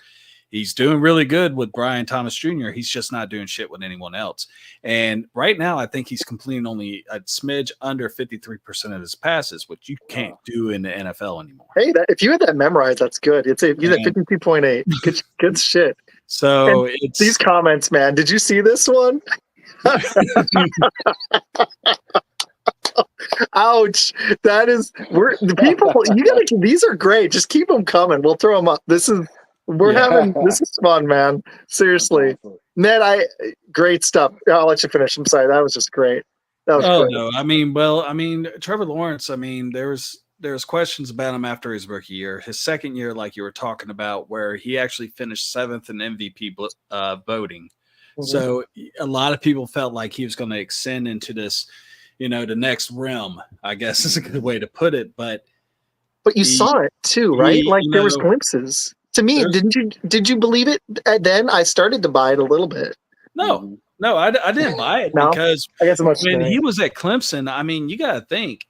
He's doing really good with Brian Thomas Jr. He's just not doing shit with anyone else. And right now, I think he's completing only a smidge under 53% of his passes, which you can't do in the NFL anymore. Hey, if you had that memorized, that's good. He's at 52.8. Good shit. So it's these comments, man. Did you see this one? Ouch. That is the people you gotta these are great. Just keep them coming. We'll throw them up. This is fun, man. Seriously. Ned, great stuff. I'll let you finish. I'm sorry. That was just great. That was great. No. I mean, Trevor Lawrence, I mean, there's questions about him after his rookie year. His second year, like you were talking about, where he actually finished 7th in MVP voting. So a lot of people felt like he was going to extend into this, you know, the next realm, I guess is a good way to put it. But you saw it too, right? Like there was glimpses. To me, did you believe it then? I started to buy it a little bit. No, I didn't buy it because I guess when he was at Clemson, I mean, you got to think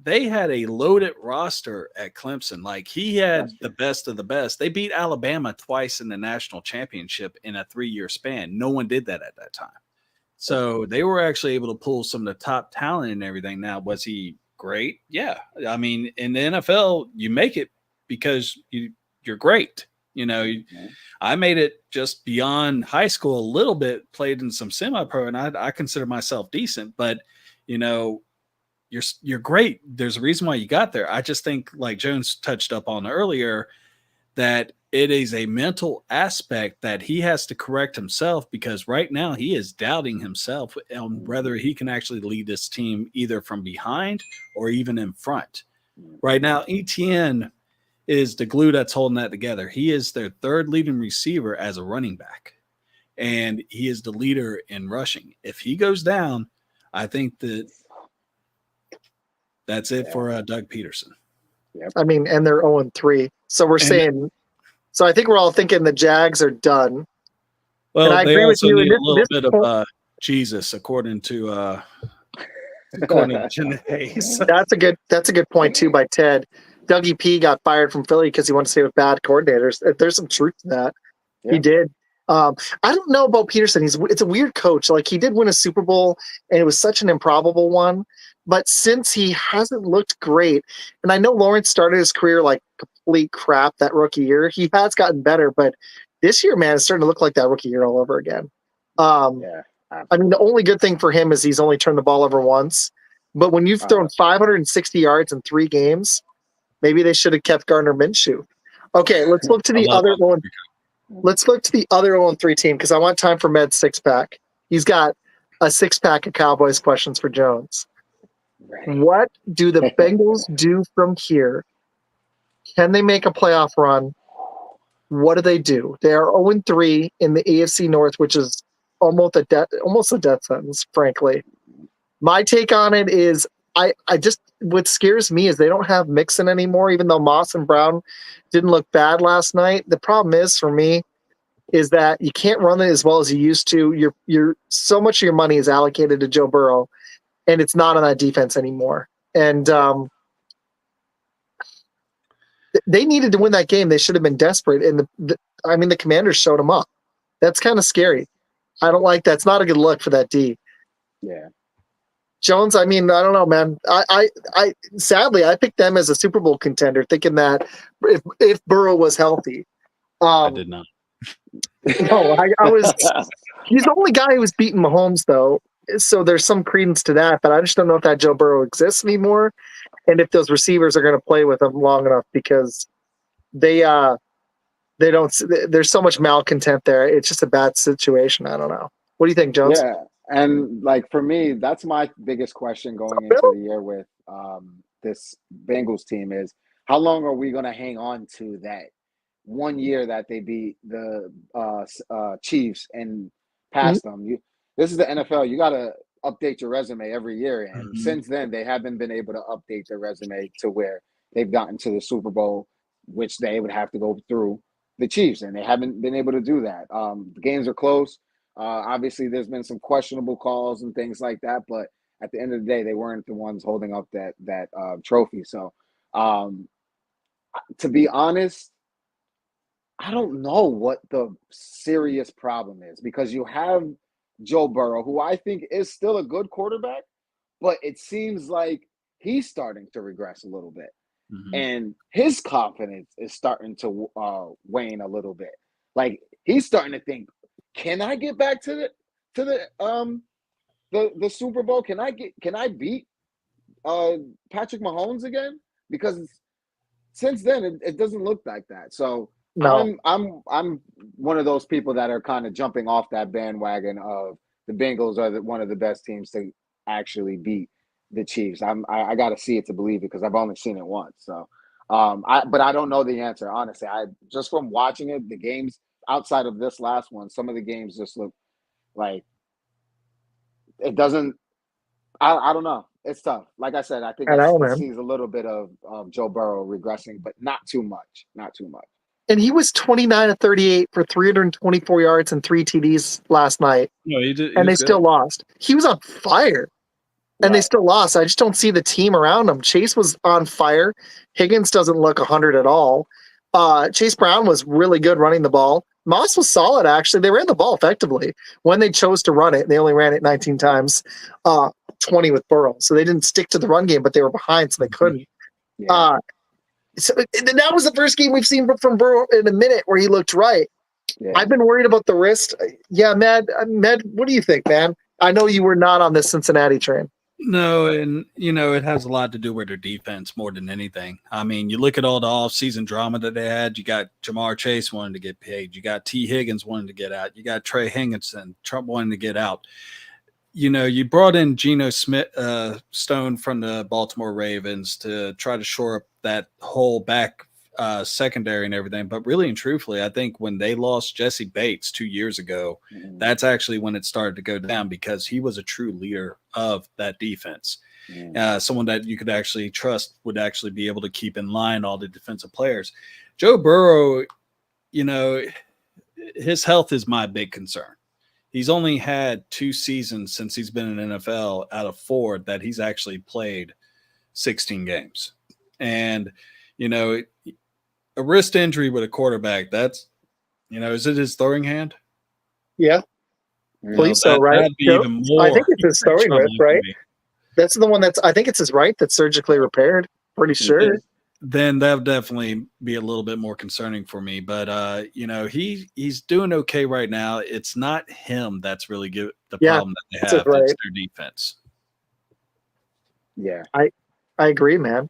they had a loaded roster at Clemson. Like he had the best of the best. They beat Alabama twice in the national championship in a 3-year span. No one did that at that time. So they were actually able to pull some of the top talent and everything. Now, was he great? Yeah. I mean, in the NFL, you make it because you're great. You know, I made it just beyond high school a little bit, played in some semi-pro, and I consider myself decent. But, you know, you're great. There's a reason why you got there. I just think, like Jones touched up on earlier, that it is a mental aspect that he has to correct himself, because right now he is doubting himself on whether he can actually lead this team either from behind or even in front. Right now, ETN is the glue that's holding that together. He is their 3rd leading receiver as a running back, and he is the leader in rushing. If he goes down, I think that's it for Doug Peterson. I mean, and they're 0-3. So we're saying – so I think we're all thinking the Jags are done. Well, and I agree with you. Need a little bit of Jesus, according to Janae. That's a good point, too, by Ted. Dougie P got fired from Philly because he wanted to stay with bad coordinators. There's some truth to that. Yeah. He did. I don't know about Peterson. It's a weird coach. Like, he did win a Super Bowl, and it was such an improbable one. But since he hasn't looked great, and I know Lawrence started his career like complete crap that rookie year. He has gotten better, but this year, man, it's starting to look like that rookie year all over again. I mean, the only good thing for him is he's only turned the ball over once. But when you've thrown 560 yards in 3 games, maybe they should have kept Gardner Minshew. Okay, let's look to the other one. Let's look to the other 0-3 team, because I want time for Med's 6-pack. He's got a 6-pack of Cowboys questions for Jones. Right. What do the Bengals do from here? Can they make a playoff run? what do? They are 0-3 in the AFC North, which is almost a death sentence, frankly. My take on it is I just what scares me is they don't have Mixon anymore, even though Moss and Brown didn't look bad last night. The problem is for me is that you can't run it as well as you used to. You're so much of your money is allocated to Joe Burrow, and it's not on that defense anymore. And they needed to win that game. They should have been desperate. And the Commanders showed them up. That's kind of scary. I don't like that. It's not a good look for that D. Yeah. Jones, I don't know, man. I sadly I picked them as a Super Bowl contender, thinking that if Burrow was healthy. I did not. No, I was. He's the only guy who was beating Mahomes, though. So there's some credence to that, but I just don't know if that Joe Burrow exists anymore, and if those receivers are going to play with him long enough because they don't. There's so much malcontent there. It's just a bad situation. I don't know. What do you think, Jones? Yeah, and like for me, that's my biggest question going into the year with this Bengals team is how long are we going to hang on to that 1 year that they beat the Chiefs and passed them? This is the NFL. You got to update your resume every year, and since then they haven't been able to update their resume to where they've gotten to the Super Bowl, which they would have to go through the Chiefs, and they haven't been able to do that. The games are close. Obviously, there's been some questionable calls and things like that, but at the end of the day, they weren't the ones holding up that trophy. So, to be honest, I don't know what the serious problem is because you have Joe Burrow, who I think is still a good quarterback, but it seems like he's starting to regress a little bit. And his confidence is starting to wane a little bit. Like he's starting to think, can I get back to the Super Bowl? Can I beat Patrick Mahomes again? Because since then it doesn't look like that. So No. I'm one of those people that are kind of jumping off that bandwagon of the Bengals are one of the best teams to actually beat the Chiefs. I got to see it to believe it because I've only seen it once. So, but I don't know the answer honestly. I just from watching it, the games outside of this last one, some of the games just look like it doesn't. I don't know. It's tough. Like I said, I think I sees a little bit of Joe Burrow regressing, but not too much. Not too much. And he was 29 of 38 for 324 yards and 3 TDs last night. No, he did, and they still lost. He was on fire. And they still lost. I just don't see the team around him. Chase was on fire. Higgins doesn't look 100 at all. Chase Brown was really good running the ball. Moss was solid, actually. They ran the ball effectively when they chose to run it. They only ran it 19 times, 20 with Burrow. So they didn't stick to the run game, but they were behind, so they couldn't. Yeah. So that was the first game we've seen from Burrow in a minute where he looked right. Yeah. I've been worried about the wrist. Yeah, Med, what do you think, man? I know you were not on this Cincinnati train. No, and, it has a lot to do with their defense more than anything. I mean, you look at all the offseason drama that they had. You got Jamar Chase wanting to get paid. You got T. Higgins wanting to get out. You got Trey Higginson, Trump wanting to get out. You brought in Geno Stone from the Baltimore Ravens to try to shore up that whole back secondary and everything. But really and truthfully, I think when they lost Jesse Bates 2 years ago, that's actually when it started to go down because he was a true leader of that defense. Someone that you could actually trust would actually be able to keep in line all the defensive players. Joe Burrow, his health is my big concern. He's only had 2 seasons since he's been in the NFL out of 4 that he's actually played 16 games. And, a wrist injury with a quarterback, that's, is it his throwing hand? Yeah. Believe so, right? That'd be even more. I think it's his throwing wrist, right? That's the one I think it's his right that's surgically repaired. Pretty sure. Then that would definitely be a little bit more concerning for me. But, he's doing okay right now. It's not him that's really the problem that they have. It's their defense. Yeah. I agree, man.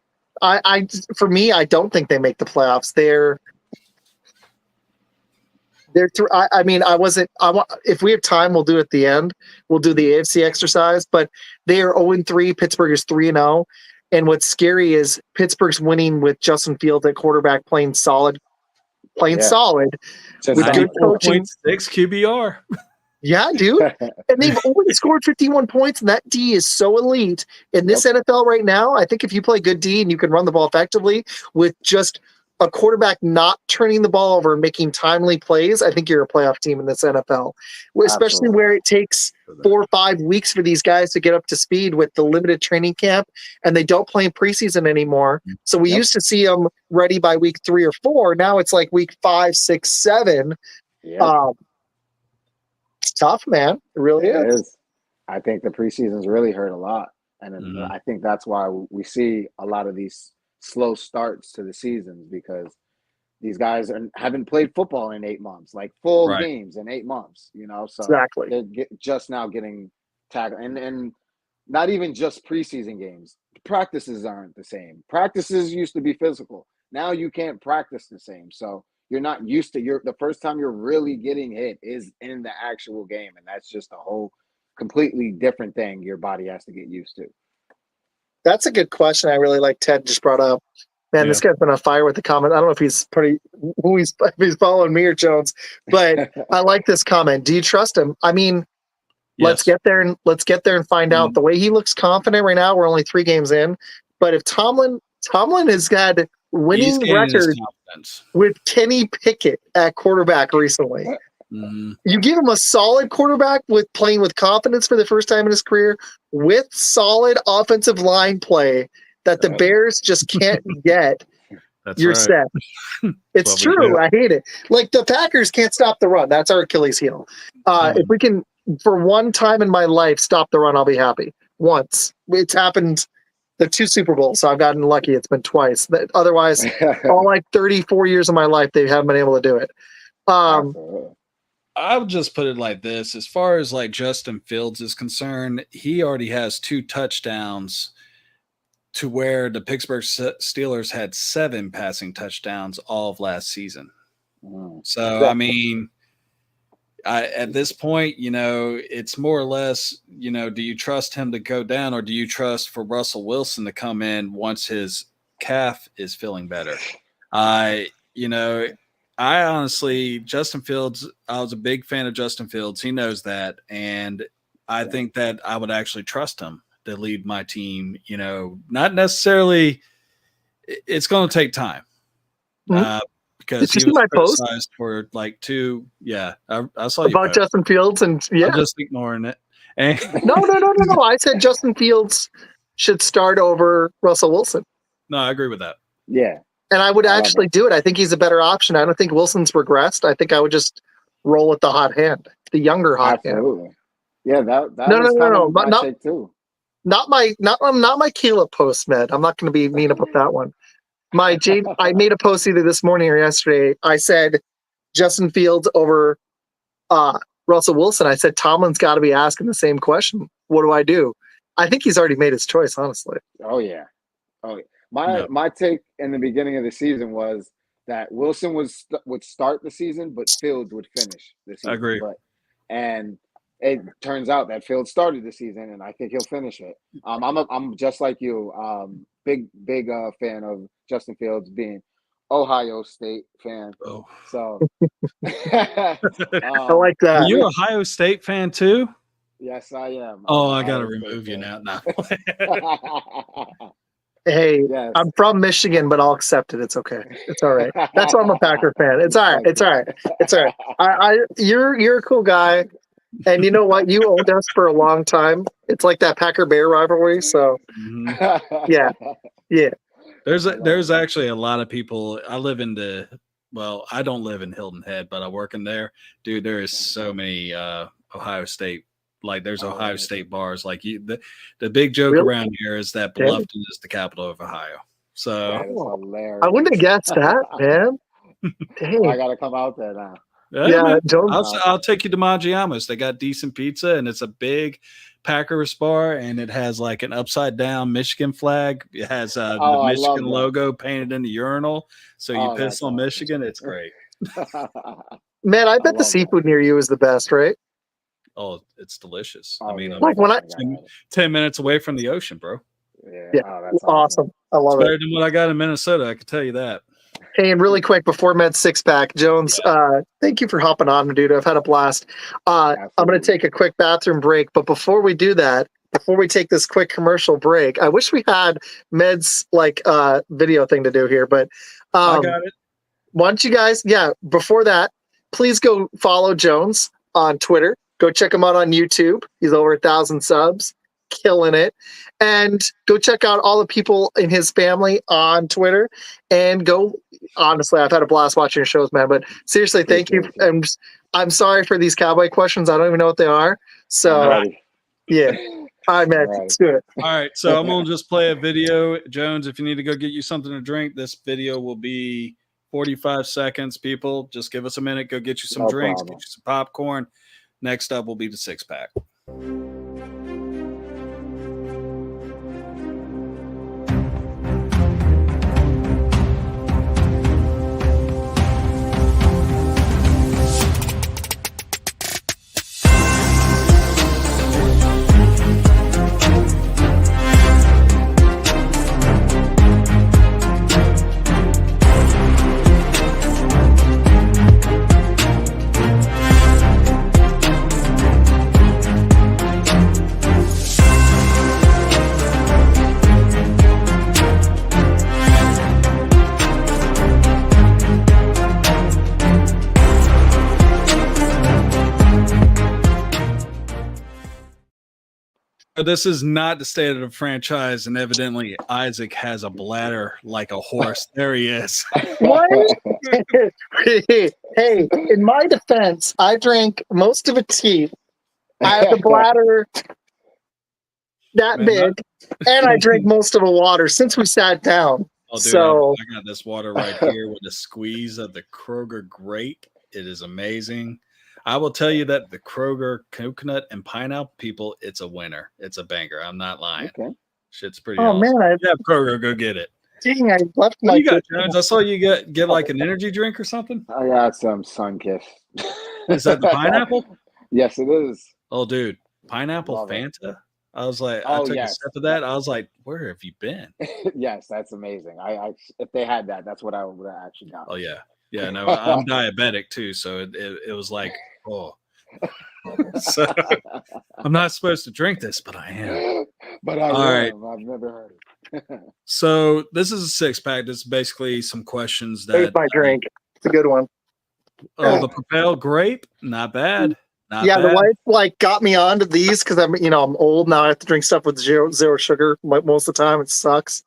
For me, I don't think they make the playoffs. If we have time, we'll do it at the end. We'll do the AFC exercise, but they are 0-3. Pittsburgh is 3-0. And what's scary is Pittsburgh's winning with Justin Fields at quarterback playing solid playing solid Just with good coaching. 94.6 QBR. Yeah, dude. And they've only scored 51 points, and that D is so elite. In this NFL right now, I think if you play good D and you can run the ball effectively with just a quarterback not turning the ball over and making timely plays, I think you're a playoff team in this NFL. Especially where it takes 4 or 5 weeks for these guys to get up to speed with the limited training camp, and they don't play in preseason anymore. So we used to see them ready by week 3 or 4. Now it's like week 5, 6, 7. It's tough, man. It really is. I think the preseason's really hurt a lot. And I think that's why we see a lot of these slow starts to the seasons, because these guys haven't played football in 8 months, like full games in 8 months, so they're just now getting tackled. And not even just preseason games. Practices aren't the same. Practices used to be physical. Now you can't practice the same. So you're not used to the first time you're really getting hit is in the actual game. And that's just a whole completely different thing your body has to get used to. That's a good question. I really like Ted just brought up. Man, this guy's been on fire with the comment. I don't know if he's if he's following me or Jones, but I like this comment. Do you trust him? I mean, let's get there and find out. The way he looks confident right now, we're only 3 games in. But if Tomlin has had winning record with Kenny Pickett at quarterback recently. You give him a solid quarterback with playing with confidence for the first time in his career with solid offensive line play that the Bears just can't get. You're set. It's true. I hate it. Like the Packers can't stop the run. That's our Achilles heel. If we can, for one time in my life, stop the run, I'll be happy. Once. It's happened the 2 Super Bowls, so I've gotten lucky. It's been twice. Otherwise, all like 34 years of my life, they haven't been able to do it. I would just put it like this. As far as like Justin Fields is concerned, he already has 2 touchdowns to where the Pittsburgh Steelers had 7 passing touchdowns all of last season. So, I mean, at this point, it's more or less, do you trust him to go down, or do you trust for Russell Wilson to come in once his calf is feeling better? I honestly, Justin Fields, I was a big fan of Justin Fields. He knows that. And I think that I would actually trust him to lead my team. Not necessarily, it's going to take time. Because he was criticized for like 2. Yeah, I saw you about Justin Fields, and I'm just ignoring it. And no. I said Justin Fields should start over Russell Wilson. No, I agree with that. Yeah, and I would actually do it. I think he's a better option. I don't think Wilson's regressed. I think I would just roll with the hot hand, the younger hot hand. Yeah, that no, my take too. Not my Caleb post, man. I'm not going to be mean about that one. I made a post either this morning or yesterday. I said Justin Fields over Russell Wilson. I said Tomlin's got to be asking the same question. What do I do? I think he's already made his choice, honestly. Oh yeah. My take in the beginning of the season was that Wilson would start the season, but Fields would finish the season. I agree. And it turns out that Fields started the season, and I think he'll finish it. I'm just like you. Big fan of Justin Fields, being Ohio State fan. Oh. So I like that. Are you an Ohio State fan too? Yes, I am. I got to remove you now. No. Hey, yes. I'm from Michigan, but I'll accept it. It's okay. It's all right. That's why I'm a Packer fan. It's all right. It's all right. It's all right. You're a cool guy. And you know what? You owned us for a long time. It's like that Packer-Bear rivalry. So, yeah. There's actually a lot of people. I don't live in Hilton Head, but I work in there. Dude, there is so many Ohio State. Like there's Ohio State bars. Like the big joke around here is that Bluffton is the capital of Ohio. So hilarious. I wouldn't have guessed that, man. Dang. I gotta come out there now. Yeah, I'll take you to Maggiano's. They got decent pizza, and it's a big Packers bar, and it has like an upside down Michigan flag. It has the Michigan logo painted in the urinal. So you piss on Michigan. It's great. Man, I bet the seafood near you is the best, right? Oh, it's delicious. I mean, like when 10 minutes away from the ocean, bro. Yeah, that's awesome. I love it's better than what I got in Minnesota. I can tell you that. Hey, and really quick before Med's six pack, Jones, thank you for hopping on, dude. I've had a blast. I'm going to take a quick bathroom break, but before we do that, before we take this quick commercial break, I wish we had Med's video thing to do here, but I got it. why don't you guys, before that, please go follow Jones on Twitter. Go check him out on YouTube. He's over 1,000 subs, killing it. And go check out all the people in his family on Twitter. And honestly, I've had a blast watching your shows, man. But seriously, thank you. And I'm sorry for these cowboy questions. I don't even know what they are. So, yeah. All right, man. Let's do it. All right. So I'm going to just play a video. Jones, if you need to go get you something to drink, this video will be 45 seconds. People, just give us a minute. Go get you some drinks, get you some popcorn. Next up will be the six pack. This is not the state of the franchise, and evidently Izac has a bladder like a horse. There he is. What? Hey, in my defense, I drank most of a tea. I have the bladder that big, and I drank most of the water since we sat down. Oh, dude, I got this water right here with a squeeze of the Kroger grape. It is amazing. I will tell you that the Kroger coconut and pineapple, people, it's a winner. It's a banger. I'm not lying. Okay. Shit's pretty awesome. Man, yeah, Kroger, go get it. Dang, I left my. You got, Jones? I saw you get like an energy drink or something. I got some Sunkiss. Is that the pineapple? Yes, it is. Oh, dude, pineapple Love Fanta. It. I was like, I took a sip of that. I was like, where have you been? Yes, that's amazing. I if they had that, that's what I would have actually got. Oh yeah. Yeah, no, I'm diabetic too, so it was like, oh. So I'm not supposed to drink this, but I am. But I am. I've never heard it. So this is a six pack. This is basically some questions that. There's my drink. It's a good one. Oh, the Propel grape, not bad. Not bad. The wife got me onto these because I'm old now. I have to drink stuff with zero sugar most of the time. It sucks.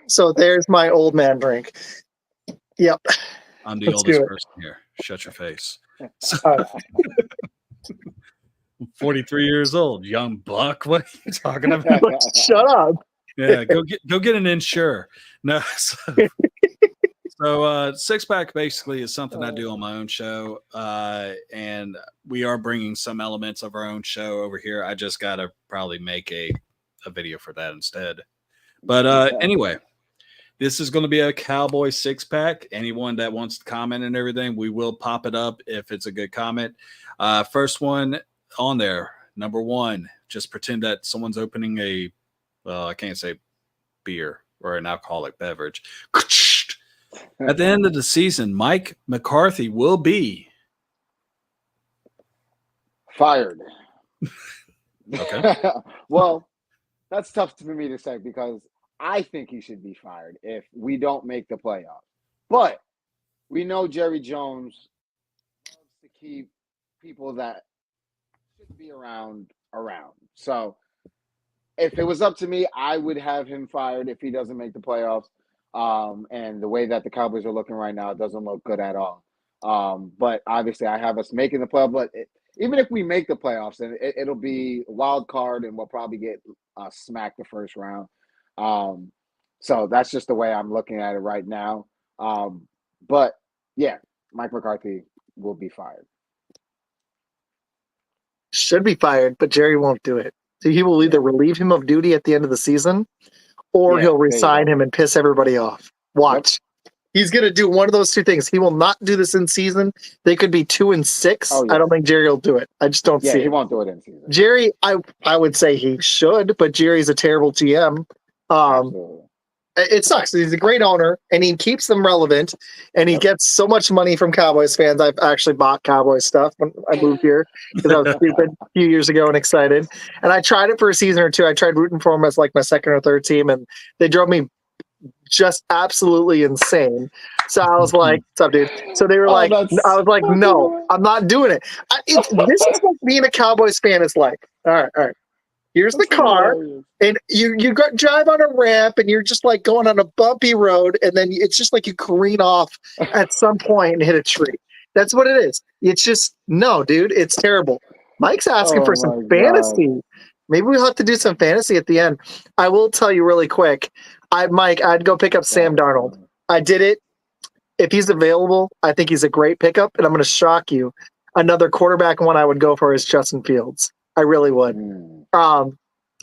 So there's my old man drink. Yep. I'm the oldest person here. Shut your face. So, 43 years old, young buck. What are you talking about? Shut up. Yeah, go get an insure. No. So six pack basically is something I do on my own show, and we are bringing some elements of our own show over here. I just gotta probably make a video for that instead. But anyway. This is going to be a Cowboy six pack. Anyone that wants to comment and everything, we will pop it up if it's a good comment. First one on there, number one, just pretend that someone's opening I can't say beer or an alcoholic beverage. At the end of the season, Mike McCarthy will be fired. Okay. Well, that's tough for me to say because I think he should be fired if we don't make the playoffs. But we know Jerry Jones loves to keep people that should be around. So if it was up to me, I would have him fired if he doesn't make the playoffs. And the way that the Cowboys are looking right now, it doesn't look good at all. But obviously I have us making the playoffs. But even if we make the playoffs, then it'll be a wild card and we'll probably get smacked the first round. So that's just the way I'm looking at it right now. But yeah, Mike McCarthy will be fired. Should be fired, but Jerry won't do it. So he will either relieve him of duty at the end of the season or he'll resign him and piss everybody off. Watch. Yep. He's going to do one of those two things. He will not do this in season. They could be 2-6. Oh, yeah. I don't think Jerry will do it. I just don't see it. He won't do it in season. Jerry, I would say he should, but Jerry's a terrible GM. it sucks. He's a great owner, and he keeps them relevant, and he gets so much money from Cowboys fans. I've actually bought Cowboys stuff when I moved here because I was stupid a few years ago and excited. And I tried it for a season or two. I tried rooting for him as like my second or third team, and they drove me just absolutely insane. So I was like, "What's up, dude?" So they were I was like, "No, I'm not doing it." This is what being a Cowboys fan is like. All right. Here's the car, and you drive on a ramp, and you're just like going on a bumpy road, and then it's just like you careen off at some point and hit a tree. That's what it is. It's just no, dude. It's terrible. Mike's asking for some fantasy. God. Maybe we'll have to do some fantasy at the end. I will tell you really quick. Mike, I'd go pick up Sam Darnold. I did it. If he's available, I think he's a great pickup, and I'm going to shock you. Another quarterback one I would go for is Justin Fields. I really would.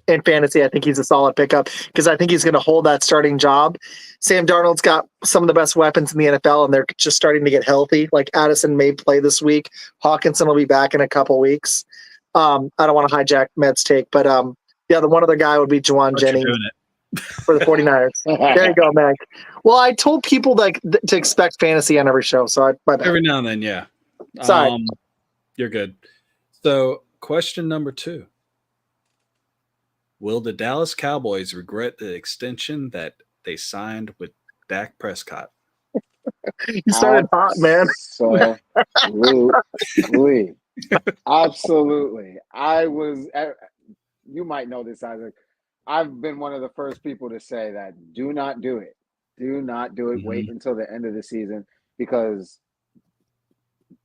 In fantasy, I think he's a solid pickup because I think he's going to hold that starting job. Sam Darnold's got some of the best weapons in the NFL, and they're just starting to get healthy. Like Addison may play this week. Hawkinson will be back in a couple weeks. I don't want to hijack Med's take, but the one other guy would be Juwan Jennings for the 49ers. There you go, Meg. Well, I told people to expect fantasy on every show, so my bad. Every now and then, yeah. Sorry. You're good. So, question number 2. Will the Dallas Cowboys regret the extension that they signed with Dak Prescott? You started hot, man. Absolutely. You might know this, Isaac. I've been one of the first people to say that do not do it. Do not do it. Mm-hmm. Wait until the end of the season because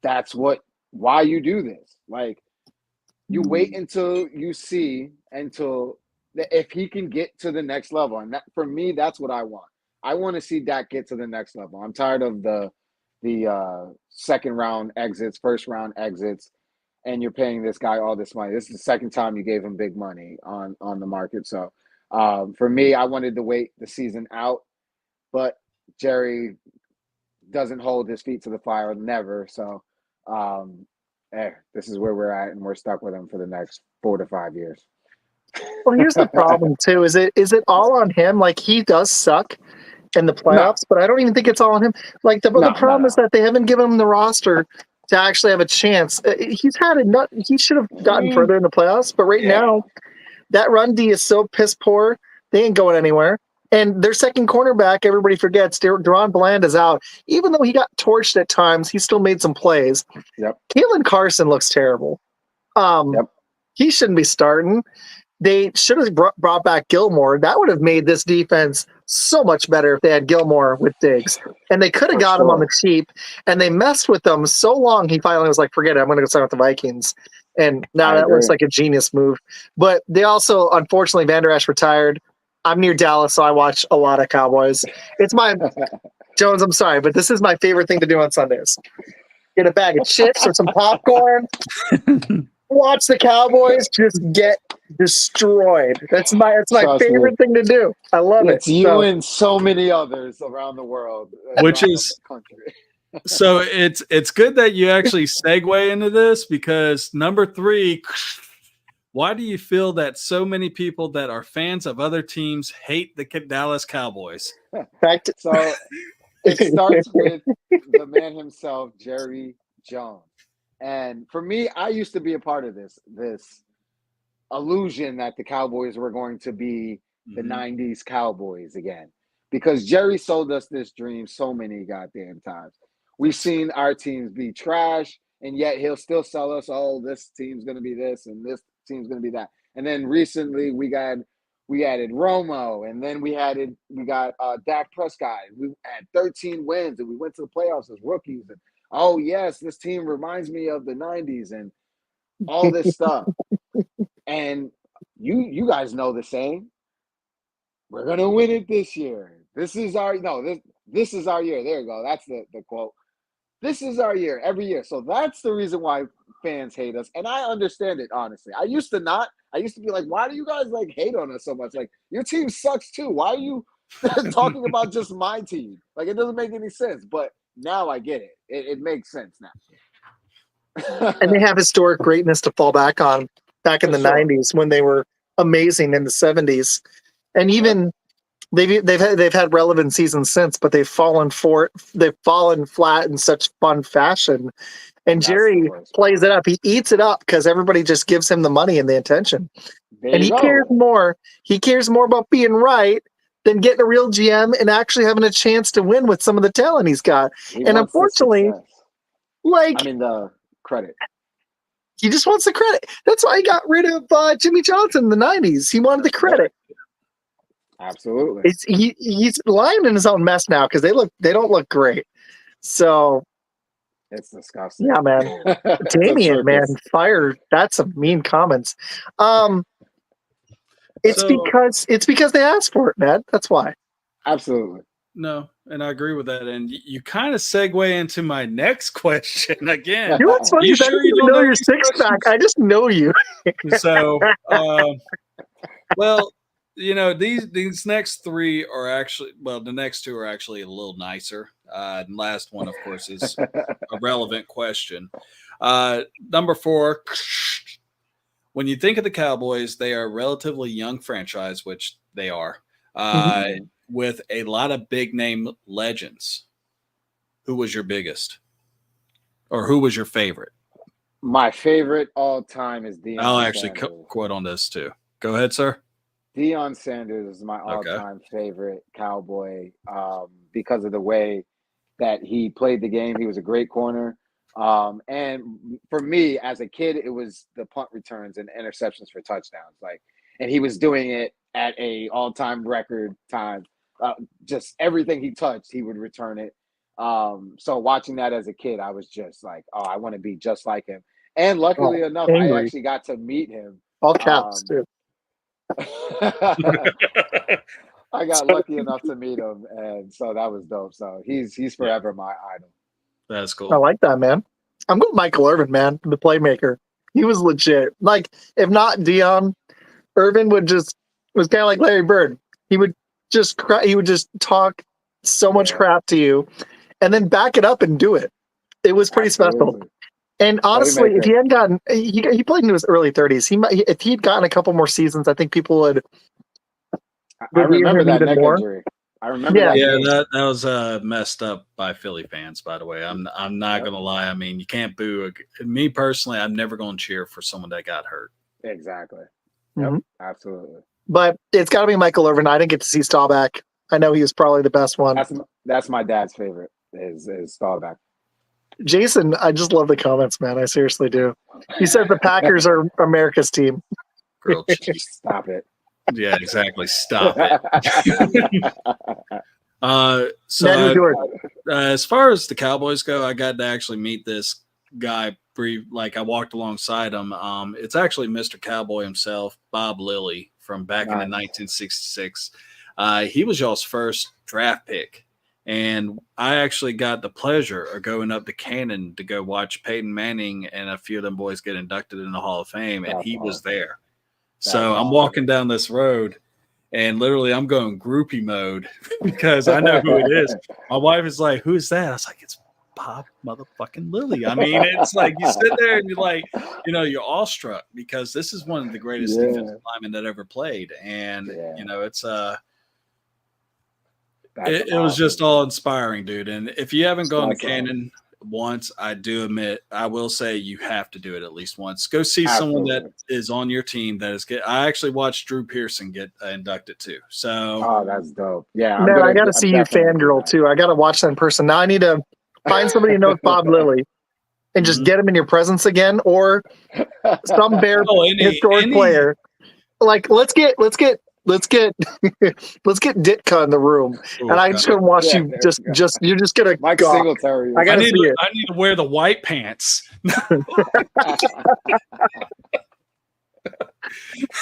that's why you do this. Like, you wait until you see if he can get to the next level. And that, for me, that's what I want. I want to see Dak get to the next level. I'm tired of the second round exits, first round exits, and you're paying this guy all this money. This is the second time you gave him big money on the market. So for me, I wanted to wait the season out, but Jerry doesn't hold his feet to the fire, never. So this is where we're at, and we're stuck with him for the next 4 to 5 years. Well, here's the problem too. Is it all on him? Like, he does suck in the playoffs, but I don't even think it's all on him. Like the problem is that they haven't given him the roster to actually have a chance. He's had he should have gotten further in the playoffs, but now that run D is so piss poor. They ain't going anywhere. And their second cornerback, everybody forgets, Deron Bland is out. Even though he got torched at times, he still made some plays. Yep. Kalen Carson looks terrible. He shouldn't be starting. They should have brought back Gilmore. That would have made this defense so much better if they had Gilmore with Diggs. And they could have got him on the cheap. And they messed with them so long, he finally was like, forget it, I'm going to go sign with the Vikings. And now that looks like a genius move. But they also, unfortunately, Van Der Esch retired. I'm near Dallas, so I watch a lot of Cowboys. It's my Jones, I'm sorry, but this is my favorite thing to do on Sundays. Get a bag of chips or some popcorn. Watch the Cowboys just get destroyed. It's my favorite thing to do. I love it. It's you and so many others around the world. Which is country. So it's good that you actually segue into this because number 3, why do you feel that so many people that are fans of other teams hate the Dallas Cowboys? So it starts with the man himself, Jerry Jones. And for me, I used to be a part of this illusion that the Cowboys were going to be the 90s Cowboys again. Because Jerry sold us this dream so many goddamn times. We've seen our teams be trash, and yet he'll still sell us, this team's going to be this, and this team's going to be that. And then recently we added Romo, and then we got Dak Prescott. We had 13 wins, and we went to the playoffs as rookies. And yes, this team reminds me of the 90s and all this stuff. And you guys know the saying. We're going to win it this year. This is our year. There you go. That's the quote. This is our year every year. So that's the reason why fans hate us. And I understand it, honestly. I used to not. I used to be like, why do you guys hate on us so much? Like, your team sucks too. Why are you talking about just my team? Like, it doesn't make any sense. But now I get it. It makes sense now. And they have historic greatness to fall back on back in the 90s when they were amazing in the 70s. And even they've had relevant seasons since, but they've fallen flat in such fun fashion. And That's the Jerry worst plays part. it up. He eats it up because everybody just gives him the money and the attention. There And you he go. cares more. He cares more about being right than getting a real GM and actually having a chance to win with some of the talent he's got. He And wants the unfortunately, success. like, I mean, the credit. he just wants the credit. That's why he got rid of Jimmy Johnson in the 90s. He wanted the credit. Absolutely. He's lying in his own mess now because they don't look great. So It's disgusting. yeah, man. It's a Damien, man, circus. fire. That's some mean comments. It's So- because they asked for it, man. That's why. Absolutely. No, and I agree with that. And you kind of segue into my next question again. You know what's funny? You is I sure don't you even don't know know your these six pack. I just know you. So, well, these next three are actually, well, the next two are actually a little nicer. The last one, of course, is a relevant question. Number 4, when you think of the Cowboys, they are a relatively young franchise, which they are, with a lot of big name legends. Who was your biggest? Or who was your favorite? My favorite all time is Deion I'll actually Sanders. quote on this too. Go ahead, sir. Deion Sanders is my all-time favorite Cowboy because of the way that he played the game. He was a great corner. And for me, as a kid, it was the punt returns and interceptions for touchdowns. And he was doing it at a all-time record time. Just everything he touched, he would return it. So watching that as a kid, I was just like, oh, I want to be just like him. And luckily enough, I angry. actually got to meet him. All caps, too. I got lucky enough to meet him, and so that was dope. So he's forever my idol. That's I cool. like that, man. I'm going Michael Irvin, man, the playmaker. He was legit. Like, if not Dion, Irvin was kind of like Larry Bird. He would just talk so much crap to you, and then back it up and do it. It was pretty special. Absolutely. And honestly, if Playmaker. he hadn't gotten, he played into his early 30s. If he'd gotten a couple more seasons, I think people would. I remember that even neck more. injury. I remember Yeah. that. Yeah, game. that was messed up by Philly fans, by the way. I'm not gonna lie. I mean, you can't boo. Me personally, I'm never gonna cheer for someone that got hurt. Exactly. Yep. Mhm. Absolutely. But it's got to be Michael Irvin. I didn't get to see Staubach. I know he was probably the best one. That's my dad's favorite. Is Staubach. Jason, I just love the comments, man. I seriously do. He says the Packers are America's team. Grilled cheese. Stop it. Yeah, exactly. Stop it. As far as the Cowboys go, I got to actually meet this guy. I walked alongside him. It's actually Mr. Cowboy himself, Bob Lilly, from back in 1966. He was y'all's first draft pick. And I actually got the pleasure of going up to Canton to go watch Peyton Manning and a few of them boys get inducted in the Hall of Fame, and he was there. So I'm walking down this road, and literally I'm going groupie mode because I know who it is. My wife is like, "Who's that?" I was like, "It's Bob motherfucking Lilly." I mean, it's like you sit there and you're like, you're awestruck because this is one of the greatest defensive linemen that ever played, and it's it was just all inspiring, dude. And if you haven't gone to Canton once, I do admit, I will say you have to do it at least once. Go see someone that is on your team that is good. I actually watched Drew Pearson get inducted too. So, that's dope. Yeah, man, I got to see you fangirl too. I got to watch that in person. Now I need to find somebody who knows Bob Lilly and just get him in your presence again, or some Bear historic player. Like, let's get Ditka in the room, and I'm just gonna watch you. You're just gonna Mike gawk. Singletary. I gotta see it. I need to wear the white pants.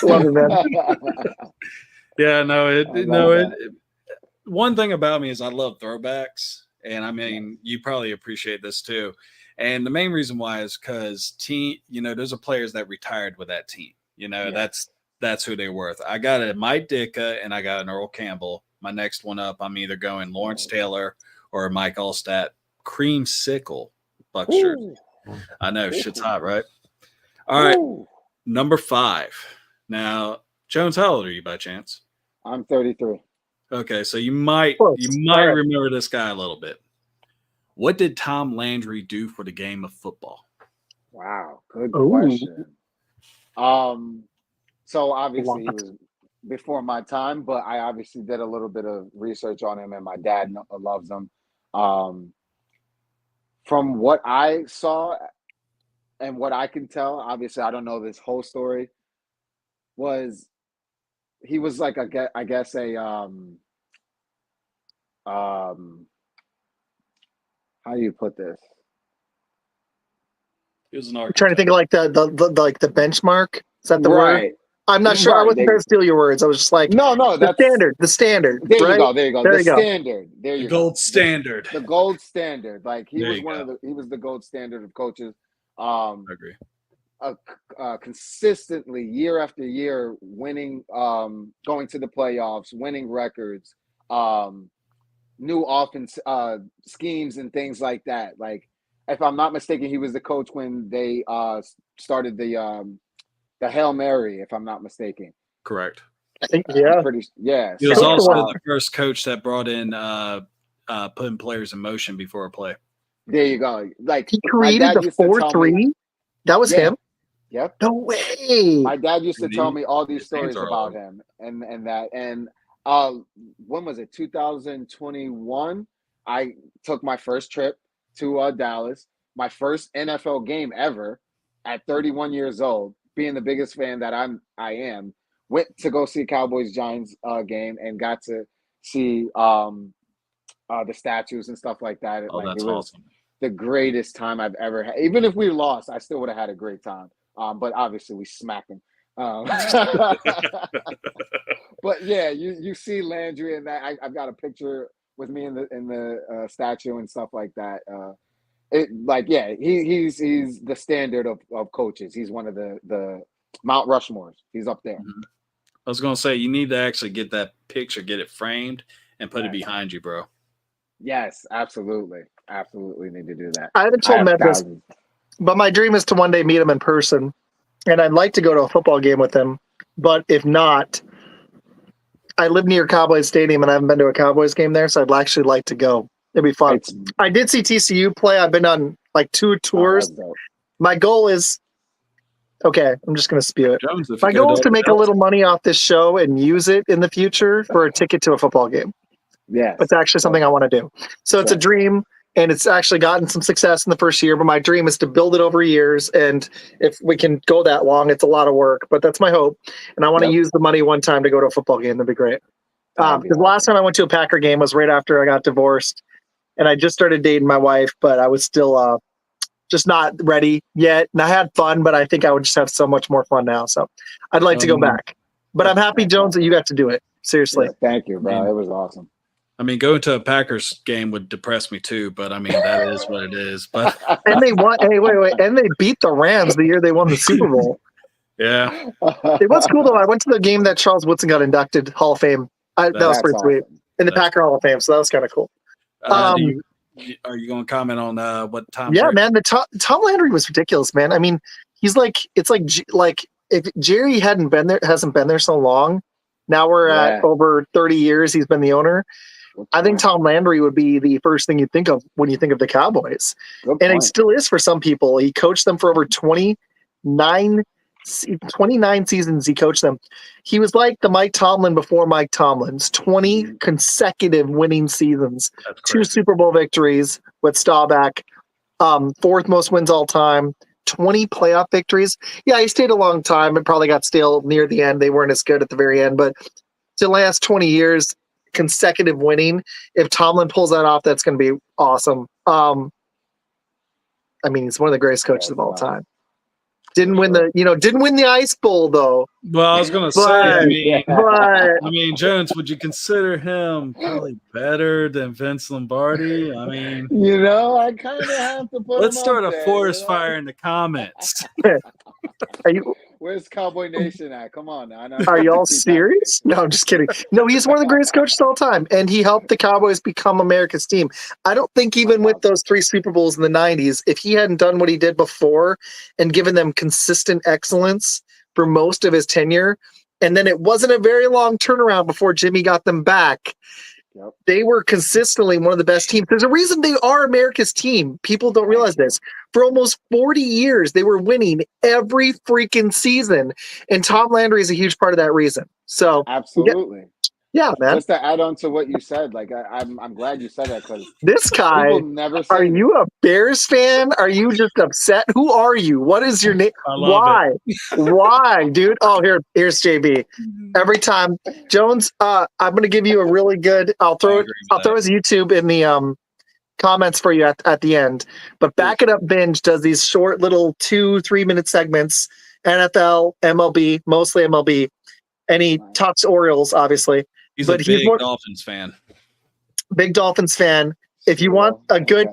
Love it, man. Yeah, one thing about me is I love throwbacks, and I mean, you probably appreciate this too. And the main reason why is because those are players that retired with that team. That's who they were. I got a Mike Ditka and I got an Earl Campbell. My next one up, I'm either going Lawrence Taylor or Mike Allstat creamsicle Buck shirt. I know, shit's hot, right? All right, number 5. Now, Jones, how old are you by chance? I'm 33. Okay, so you might Close. All right. remember this guy a little bit. What did Tom Landry do for the game of football? Wow, good Ooh. question. So obviously he was before my time, but I obviously did a little bit of research on him, and my dad loves him. From what I saw and what I can tell, obviously I don't know this whole story. He was like I guess a how do you put this? He was an I'm trying to think of like the benchmark. Is that the word? Right. I'm not sure. I Right. wasn't trying to steal your words. I was just like, No, the standard. There you right? go. There you go. There The you go. standard. There you The go. gold standard. The gold standard. Like he There was you one go. of the. He was the gold standard of coaches. I agree. Consistently year after year winning, going to the playoffs, winning records, new offense schemes and things like that. Like if I'm not mistaken, he was the coach when they started the Hail Mary. If I'm not mistaken. Correct. I think I'm yeah. pretty. Yeah. He was So, also wow. the first coach that brought in putting players in motion before a play. There you go. Like He my created dad the used to tell me. 4-3. That was Yeah. him. Yep. No way. My dad used to tell me all these His hands stories are about all him and that. And when was it? 2021. I took my first trip to Dallas, my first NFL game ever at 31 years old, being the biggest fan that I am. Went to go see Cowboys Giants game and got to see the statues and stuff like that. Oh, Like that's it was awesome. the greatest time I've ever had. Even if we lost, I still would have had a great time. But obviously we smacked them. But yeah, you see Landry and that. I've got a picture with me in the statue and stuff like that. He's the standard of coaches. He's one of the Mount Rushmores. He's up there. Mm-hmm. I was gonna say you need to actually get that picture, get it framed, and put it behind you, bro. Yes, absolutely need to do that. I haven't told Matt this, but my dream is to one day meet him in person, and I'd like to go to a football game with him. But if not, I live near Cowboys Stadium, and I haven't been to a Cowboys game there, so I'd actually like to go. It'd be fun. I did see TCU play. I've been on like 2 tours. My goal is okay. I'm just going to spew it. Jones, my goal is to make a little money off this show and use it in the future for a ticket to a football game. Yeah, it's actually something I want to do. So it's a dream, and it's actually gotten some success in the first year. But my dream is to build it over years. And if we can go that long, it's a lot of work. But that's my hope. And I want to use the money one time to go to a football game. That'd be great. Because the last time I went to a Packer game was right after I got divorced, and I just started dating my wife, but I was still just not ready yet. And I had fun, but I think I would just have so much more fun now. So I'd like to go back. But I'm happy, Jones, that you got to do it. Seriously. Yeah, thank you, bro. It was awesome. I mean, going to a Packers game would depress me too, but I mean, that is what it is. But and they won. Hey, wait, and they beat the Rams the year they won the Super Bowl. Yeah, it was cool though. I went to the game that Charles Woodson got inducted Hall of Fame. That was pretty sweet in the Packer Hall of Fame. So that was kind of cool. Are you going to comment on what Tom? Yeah, man. Tom Landry was ridiculous, man. I mean, he's like it's like if Jerry hasn't been there so long. Now we're at over 30 years. He's been the owner. I think Tom Landry would be the first thing you think of when you think of the Cowboys. And it still is for some people. He coached them for over 29 seasons. He coached them. He was like the Mike Tomlin before Mike Tomlin's 20 consecutive winning seasons, 2 Super Bowl victories with Staubach, 4th most wins all time, 20 playoff victories. Yeah, he stayed a long time and probably got stale near the end. They weren't as good at the very end, but to last 20 years, consecutive winning. If Tomlin pulls that off, that's going to be awesome. I mean, he's one of the greatest coaches of all time. Didn't win the Ice Bowl though. Well, I was going to say, I mean, Jones, would you consider him probably better than Vince Lombardi? I mean, I kind of have to put. Let's start a forest fire in the comments. Where's Cowboy Nation at? Come on now. Are y'all serious? No, I'm just kidding. No, he's one of the greatest coaches of all time, and he helped the Cowboys become America's team. I don't think even with those 3 Super Bowls in the 90s, if he hadn't done what he did before and given them consistent excellence for most of his tenure, And then it wasn't a very long turnaround before Jimmy got them back. Yep. They were consistently one of the best teams. There's a reason they are America's team. People don't realize this. For almost 40 years, they were winning every freaking season. And Tom Landry is a huge part of that reason. So, Absolutely. yeah, man. Just to add on to what you said, like I'm glad you said that because This guy, people never say are you a Bears fan? Are you just upset? Who are you? What is your name? Why? Why, dude? Oh, here's JB. Every time, Jones, I'm going to give you a really good. I'll throw his YouTube in the comments for you at the end. But Back It Up Binge does these short little 2-3 minute segments. NFL, MLB, mostly MLB, and he talks Orioles, obviously. He's a big Dolphins fan. Big Dolphins fan. If you want a good,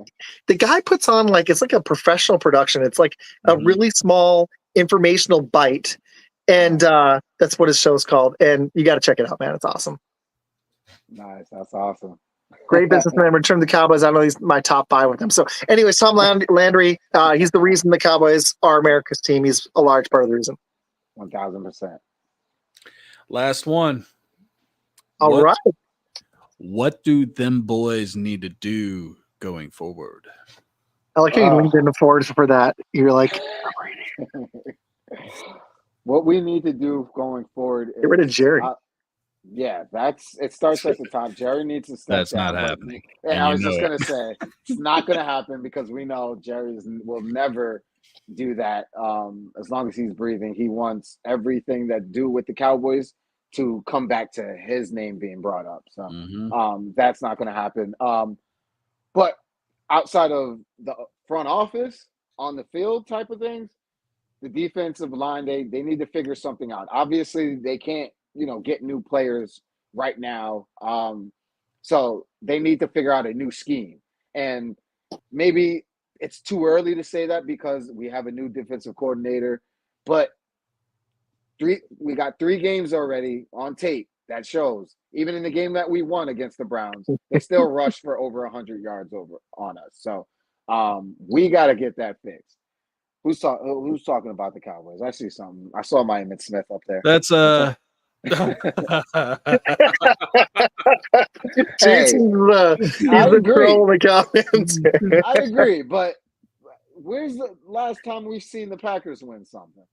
the guy puts on it's like a professional production. It's like a really small informational bite. And that's what his show's called. And you got to check it out, man. It's awesome. Nice. That's awesome. Great businessman. Return the Cowboys. I know he's my top 5 with him. So anyways, Tom Landry, he's the reason the Cowboys are America's team. He's a large part of the reason. 1000%. Last one. All right. What do them boys need to do going forward? I like how you leaned in forward for that. You're like, what we need to do going forward is get rid of Jerry. Yeah, it starts at the top. Jerry needs to step That's down. not happening. And I was just going to say, it's not going to happen because we know Jerry will never do that as long as he's breathing. He wants everything that do with the Cowboys to come back to his name being brought up. So that's not going to happen. But outside of the front office, on the field type of things, the defensive line, they need to figure something out. Obviously, they can't, get new players right now. So they need to figure out a new scheme. And maybe it's too early to say that because we have a new defensive coordinator. But we got 3 games already on tape that shows. Even in the game that we won against the Browns, they still rushed for over 100 yards on us. So we got to get that fixed. Who's talking about the Cowboys? I see something. I saw my Emmitt Smith up there. That's Jason's the crow in the comments. I agree, but where's the last time we've seen the Packers win something?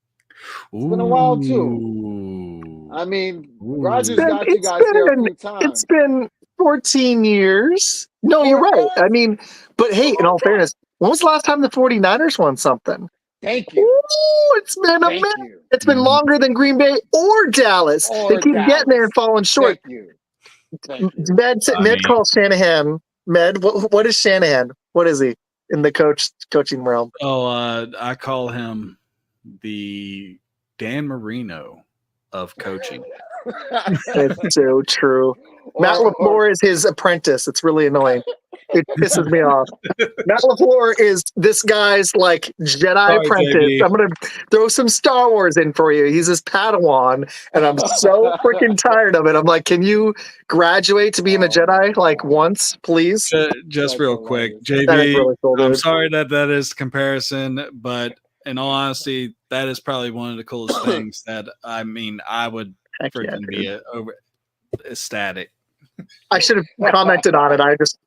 It's been a while too. I mean, Rodgers got you guys there a few times. It's been 14 years. No, you're right. I mean, but hey, in all fairness, when was the last time the 49ers won something? Thank you. Ooh, it's been a minute. It's been longer than Green Bay or Dallas. They keep getting there and falling short. Thank you. Med calls Shanahan. Med, what is Shanahan? What is he in the coaching realm? I call him the Dan Marino of coaching. It's so true. Matt LaFleur is his apprentice. It's really annoying. It pisses me off. Matt LaFleur is this guy's Jedi apprentice. JB. I'm going to throw some Star Wars in for you. He's his Padawan, and I'm so freaking tired of it. I'm like, can you graduate to being a Jedi once, please? Just real quick, JB, really cool, I'm sorry that is comparison, but in all honesty, that is probably one of the coolest things that, I would freaking be ecstatic. I should have commented on it. I just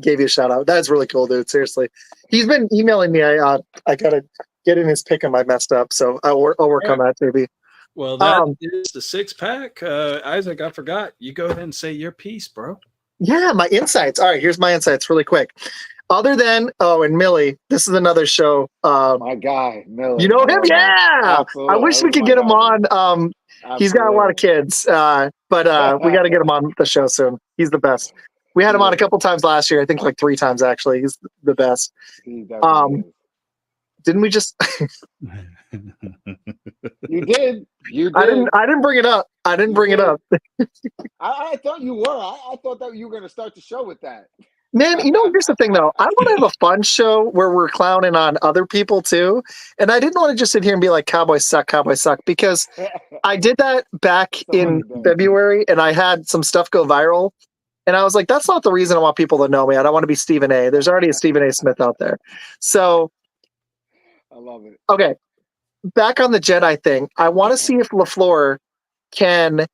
gave you a shout out. That's really cool, dude. Seriously. He's been emailing me. I got to get in his pick. I messed up. So I'll work on that, maybe. Well, that is the 6-pack. Izac, I forgot. You go ahead and say your piece, bro. Yeah, my insights. All right, here's my insights really quick. Other than, and Millie, this is another show. My guy, Millie. You know him? Yeah. Absolutely. I wish we could get him on. He's got a lot of kids, but we got to get him on the show soon. He's the best. We had him on a couple times last year. I think 3 times, actually. He's the best. Didn't we just... You did. I didn't bring it up. I thought you were. I thought that you were going to start the show with that. Man, here's the thing, though. I want to have a fun show where we're clowning on other people, too. And I didn't want to just sit here and be like, Cowboys suck, because I did that back in February, and I had some stuff go viral. And I was like, that's not the reason I want people to know me. I don't want to be Stephen A. There's already a Stephen A. Smith out there. So I love it. Okay. Back on the Jedi thing, I want to see if LaFleur can.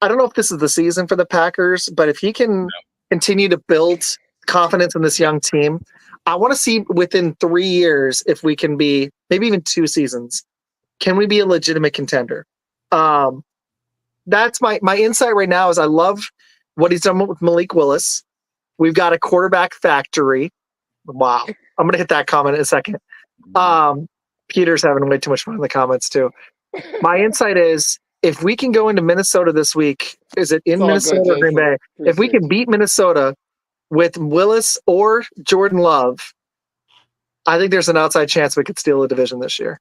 I don't know if this is the season for the Packers, but if he can continue to build confidence in this young team, I want to see within 3 years if we can be, maybe even 2 seasons, can we be a legitimate contender? That's my insight right now. Is I love what he's done with Malik Willis. We've got a quarterback factory. Wow, I'm gonna hit that comment in a second. Peter's having way too much fun in the comments too. My insight is, if we can go into Minnesota this week, is it in Minnesota or Green Bay? If we can beat Minnesota with Willis or Jordan Love, I think there's an outside chance we could steal a division this year.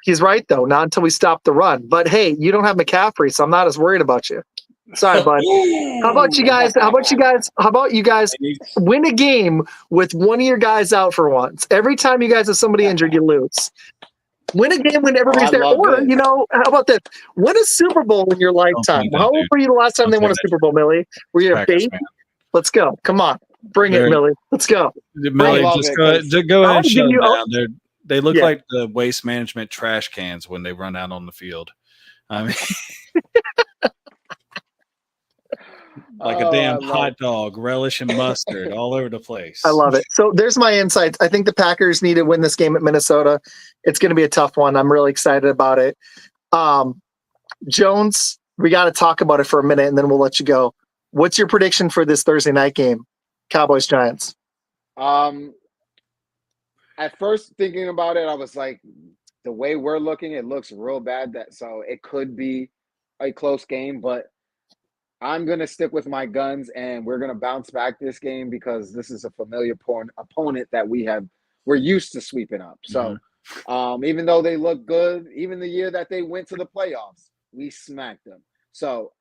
He's right, though. Not until we stop the run. But, hey, you don't have McCaffrey, so I'm not as worried about you. Sorry, bud. How about you guys win a game with one of your guys out for once? Every time you guys have somebody injured, you lose. Win a game when everybody's there. Or, how about this? Win a Super Bowl in your lifetime. How old were you the last time they won a Super Bowl, Millie? Were you a baby? Let's go. Come on. Bring it, Millie. Let's go. Millie, just go ahead and shut them down. They look like the waste management trash cans when they run out on the field. I mean, like a damn hot dog, relish and mustard all over the place. I love it. So there's my insights. I think the Packers need to win this game at Minnesota. It's going to be a tough one. I'm really excited about it. Jones, we got to talk about it for a minute, and then we'll let you go. What's your prediction for this Thursday night game, Cowboys-Giants? At first, thinking about it, I was like, the way we're looking, it looks real bad. So it could be a close game, but I'm going to stick with my guns, and we're going to bounce back this game because this is a familiar opponent that we're used to sweeping up. So even though they look good, even the year that they went to the playoffs, we smacked them. So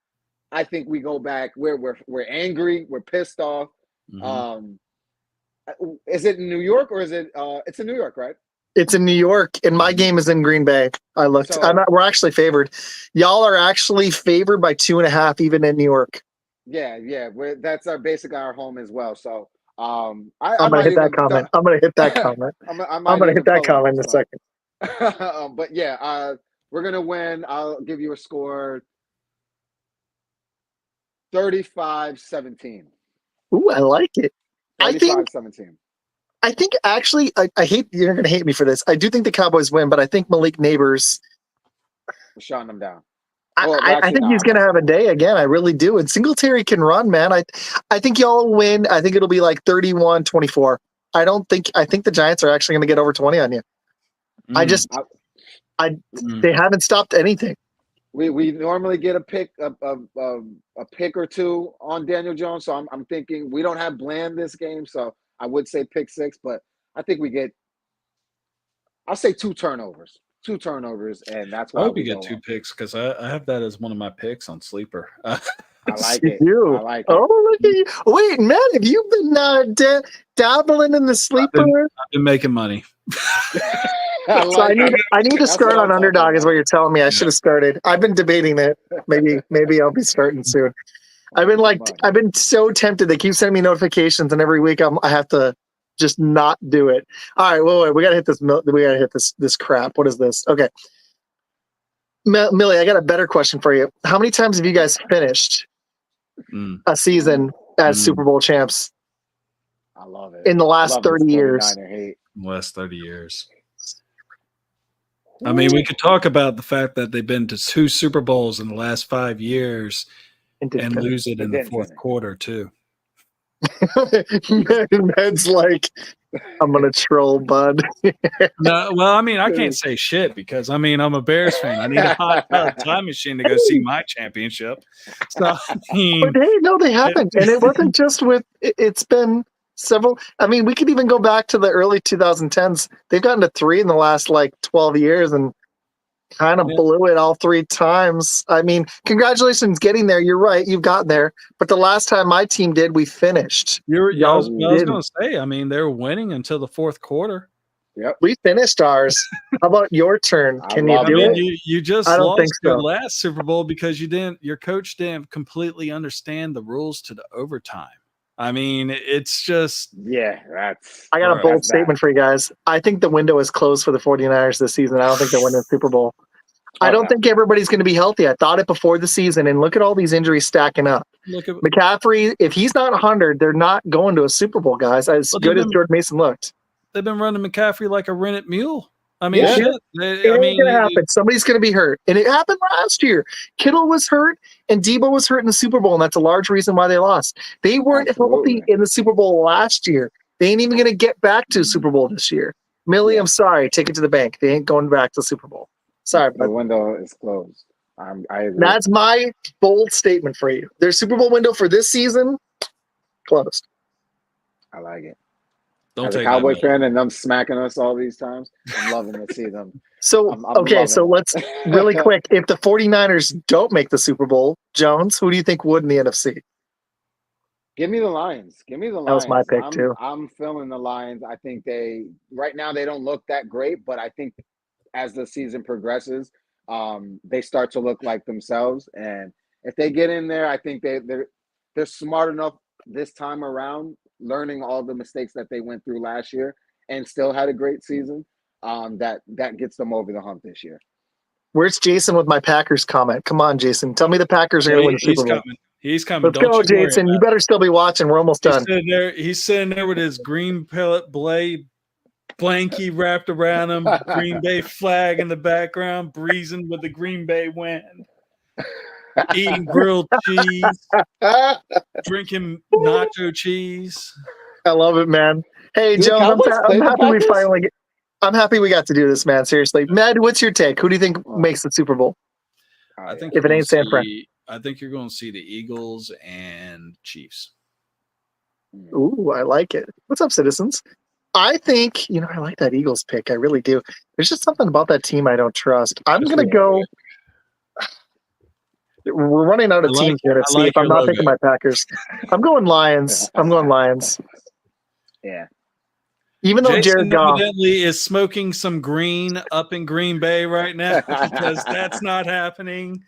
I think we go back. We're angry. We're pissed off. Is it in New York or is it? It's in New York, right? It's in New York, and my game is in Green Bay. I looked. So, we're actually favored. Y'all are actually favored by 2.5, even in New York. Yeah. That's basically our home as well. So I'm gonna hit that comment. I'm gonna hit that comment. I'm gonna hit that comment in a second. But yeah, we're gonna win. I'll give you a score: 35-17. Ooh, I like it. 35-17. I think actually, I hate, you're going to hate me for this. I do think the Cowboys win, but I think Malik Neighbors, shutting them down. I think he's going to have a day again. I really do. And Singletary can run, man. I think y'all win. I think it'll be like 31-24. I think the Giants are actually going to get over 20 on you. They haven't stopped anything. We normally get a pick or two on Daniel Jones, so I'm thinking we don't have Bland this game, so I would say pick 6, but I think I'll say 2 turnovers, and that's why I hope you get 2 picks because I have that as one of my picks on Sleeper. I like it. I like it. Oh, look at you! Wait, man, have you been dabbling in the Sleeper? I've been making money. So I need to start on Underdog, is what you're telling me. I should have started. I've been debating it. Maybe I'll be starting soon. I've been so tempted. They keep sending me notifications, and every week I have to just not do it. All right, wait. We gotta hit this. We gotta hit this crap. What is this? Okay, Millie, I got a better question for you. How many times have you guys finished a season as Super Bowl champs? I love it. In the last 30 years. Last 30 years. I mean, we could talk about the fact that they've been to 2 Super Bowls in the last 5 years and lose it in the fourth quarter, too. Ned's like, I'm going to troll, bud. No, well, I mean, I can't say shit because, I'm a Bears fan. I need a hot time machine to go see my championship. So, but hey, no, they haven't. And it wasn't just it's been several. We could even go back to the early 2010s. They've gotten to 3 in the last 12 years and kind of blew it all 3 times. Congratulations getting there. You're right. You've gotten there. But the last time my team did, we finished. I was going to say, they were winning until the fourth quarter. Yep. We finished ours. How about your turn? Can you do it? You just I don't lost think so. your last Super Bowl because your coach didn't completely understand the rules to the overtime. I mean, it's just Yeah, that's I got a Bro. bold that's bad. statement for you guys. I think the window is closed for the 49ers this season. I don't think they're winning the Super Bowl. I Oh, don't no. think everybody's going to be healthy. I thought it before the season, and look at all these injuries stacking up. look at McCaffrey, if he's not 100, they're not going to a Super Bowl, guys. As Well, good as Jordan Mason looked. they've been running McCaffrey like a rented mule. I mean, Yeah. shit. It ain't going to happen. Somebody's going to be hurt. And it happened last year. Kittle was hurt, and Debo was hurt in the Super Bowl, and that's a large reason why they lost. They weren't Absolutely. healthy in the Super Bowl last year. They ain't even going to get back to Super Bowl this year. Millie, Yeah. I'm sorry. Take it to the bank. They ain't going back to Super Bowl. Sorry, The but window is closed. I agree. that's my bold statement for you. Their Super Bowl window for this season, closed. I like it. Don't As a take Cowboy that. fan and them smacking us all these times, I'm loving to see them. So, I'm okay, so loving let's really quick. If the 49ers don't make the Super Bowl, Jones, who do you think would in the NFC? Give me the Lions. Give me the Lions. That was my pick, too. I'm feeling the Lions. I think right now they don't look that great, but I think as the season progresses, they start to look like themselves. And if they get in there, I think they're smart enough this time around, learning all the mistakes that they went through last year, and still had a great season. That gets them over the hump this year. Where's Jason with my Packers comment? Come on, Jason. Tell me the Packers are going to win the He's Super Bowl. coming. He's coming. Let's Don't go, you worry Jason. about You better still be watching. We're almost done. He's sitting there with his green pellet blade blankie wrapped around him, Green Bay flag in the background, breezing with the Green Bay wind, eating grilled cheese, drinking nacho cheese. I love it, man. Hey, Do the Jones, Cowboys play I'm the happy we Packers? finally I'm happy we got to do this, man. Seriously. Med, what's your take? Who do you think makes the Super Bowl? I think If it ain't San Fran. I think you're going to see the Eagles and Chiefs. Ooh, I like it. What's up, citizens? I think, I like that Eagles pick. I really do. There's just something about that team I don't trust. I'm going to go. We're running out of teams here to see if I'm not picking my Packers. I'm going Lions. Yeah. Even though Jason Jared Goff evidently is smoking some green up in Green Bay right now because that's not happening.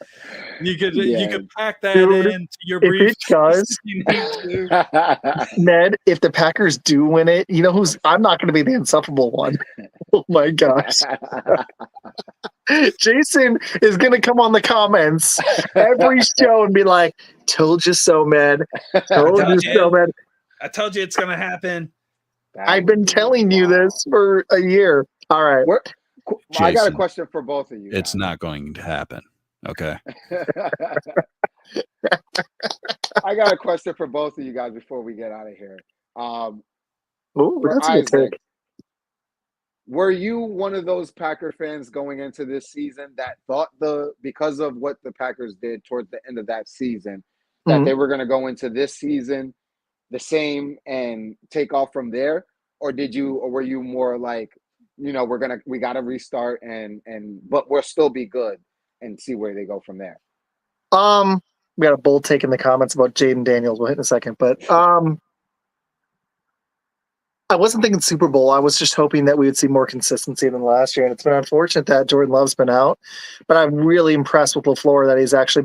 You could pack that into your briefcase. If it does, Ned, if the Packers do win it, I'm not going to be the insufferable one. Oh my gosh. Jason is going to come on the comments every show and be like, told you so, man. Told you so, man. I told you it's going to happen. I've been telling you this for a year. All right. Jason, I got a question for both of you. It's not going to happen. Okay. I got a question for both of you guys before we get out of here. That's a good take. Were you one of those Packer fans going into this season that thought because of what the Packers did towards the end of that season, that they were going to go into this season the same and take off from there? Or were you more like, we got to restart but we'll still be good and see where they go from there? We got a bold take in the comments about Jaden Daniels. We'll hit in a second, but I wasn't thinking Super Bowl. I was just hoping that we would see more consistency than last year, and it's been unfortunate that Jordan Love's been out. But I'm really impressed with LaFleur that he's actually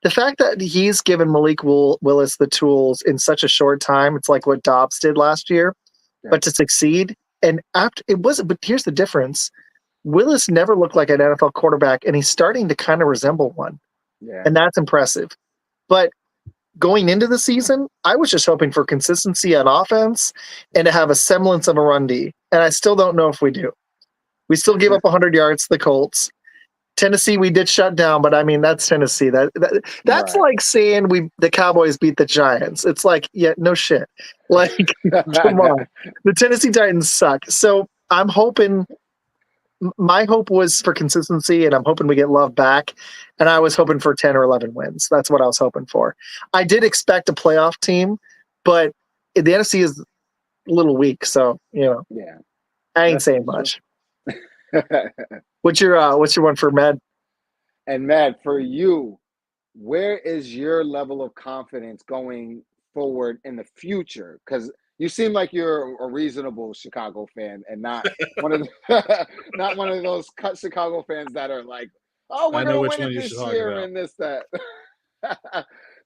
the fact that he's given Malik Willis the tools in such a short time. It's like what Dobbs did last year, but to succeed. And after it wasn't. But here's the difference: Willis never looked like an NFL quarterback, and he's starting to kind of resemble one. Yeah, and that's impressive. But going into the season, I was just hoping for consistency on offense and to have a semblance of a run D. And I still don't know if we do. We still gave up 100 yards to the Colts. Tennessee, we did shut down, but I mean, that's Tennessee. That's right. Like saying the Cowboys beat the Giants. It's like, yeah, no shit. Like, come on. The Tennessee Titans suck. So I'm hoping. My hope was for consistency, and I'm hoping we get Love back. And I was hoping for 10 or 11 wins. That's what I was hoping for. I did expect a playoff team, but the NFC is a little weak. So, yeah, I ain't saying much. What's your one for Med? And Med, for you, where is your level of confidence going forward in the future? Because you seem like you're a reasonable Chicago fan and not one of those cut Chicago fans that are like, oh, we're going to win it this year and this, that.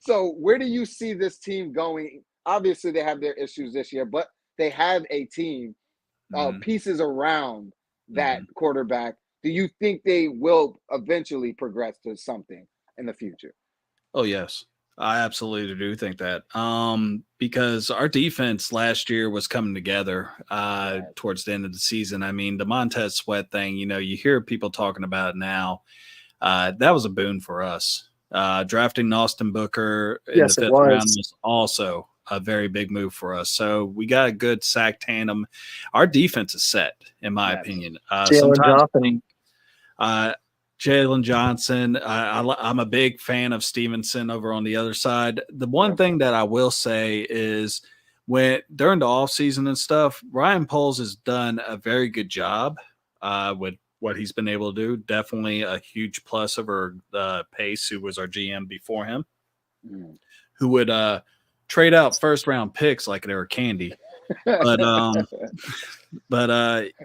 So where do you see this team going obviously they have their issues this year, but they have a team Mhm. pieces around that Mhm. quarterback. Do you think they will eventually progress to something in the future? Oh, yes. I absolutely do think that. Because our defense last year was coming together Right. towards the end of the season. I mean, the Montez Sweat thing, you hear people talking about it now. That was a boon for us. Drafting Austin Booker in the Yes, it fifth round was. was also a very big move for us. So we got a good sack tandem. Our defense is set, in my Yes. opinion. Jalen Sometimes I Johnson. think uh, Jalen Johnson. I'm a big fan of Stevenson over on the other side. The one Yep. thing that I will say is when during the offseason and stuff, Ryan Poles has done a very good job with what he's been able to do. Definitely a huge plus over Pace, who was our GM before him, Mm. who would trade out first round picks like they were candy. But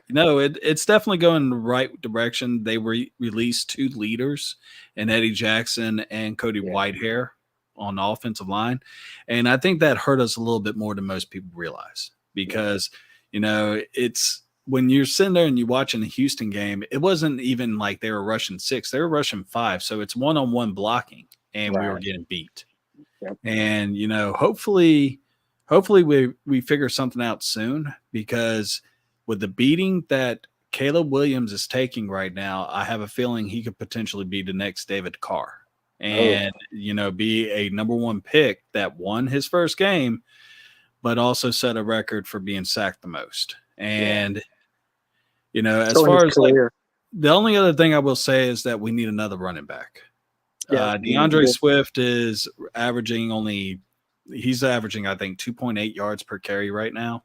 it's definitely going in the right direction. They released two leaders in Eddie Jackson and Cody Yeah. Whitehair on the offensive line. And I think that hurt us a little bit more than most people realize because, it's when you're sitting there and you're watching the Houston game, it wasn't even like they were rushing 6, they were rushing 5. So it's one-on-one blocking and we were Right. getting beat. Yep. And, hopefully we figure something out soon because with the beating that Caleb Williams is taking right now, I have a feeling he could potentially be the next David Carr and, be a number 1 pick that won his first game, but also set a record for being sacked the most. And, as So in his far as like career. the only other thing I will say is that we need another running back. Yeah. DeAndre Swift is he's averaging, I think, 2.8 yards per carry right now.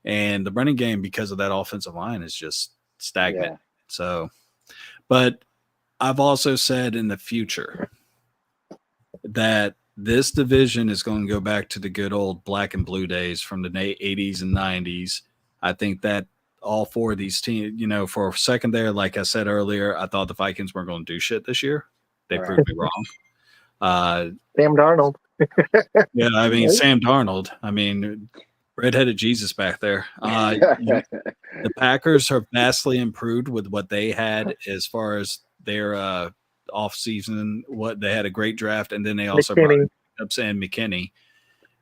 And the running game, because of that offensive line, is just stagnant. Yeah. So, but I've also said in the future that this division is going to go back to the good old black and blue days from the 80s and 90s. I think that all 4 of these teams, for a second there, like I said earlier, I thought the Vikings weren't going to do shit this year. They Right. proved me wrong. Sam Darnold. Yeah, I mean, Right? Sam Darnold. I mean, redheaded Jesus back there. The Packers are vastly improved with what they had as far as their off season. What they had a great draft, and then they also brought McKinney. in Jacobs and McKinney.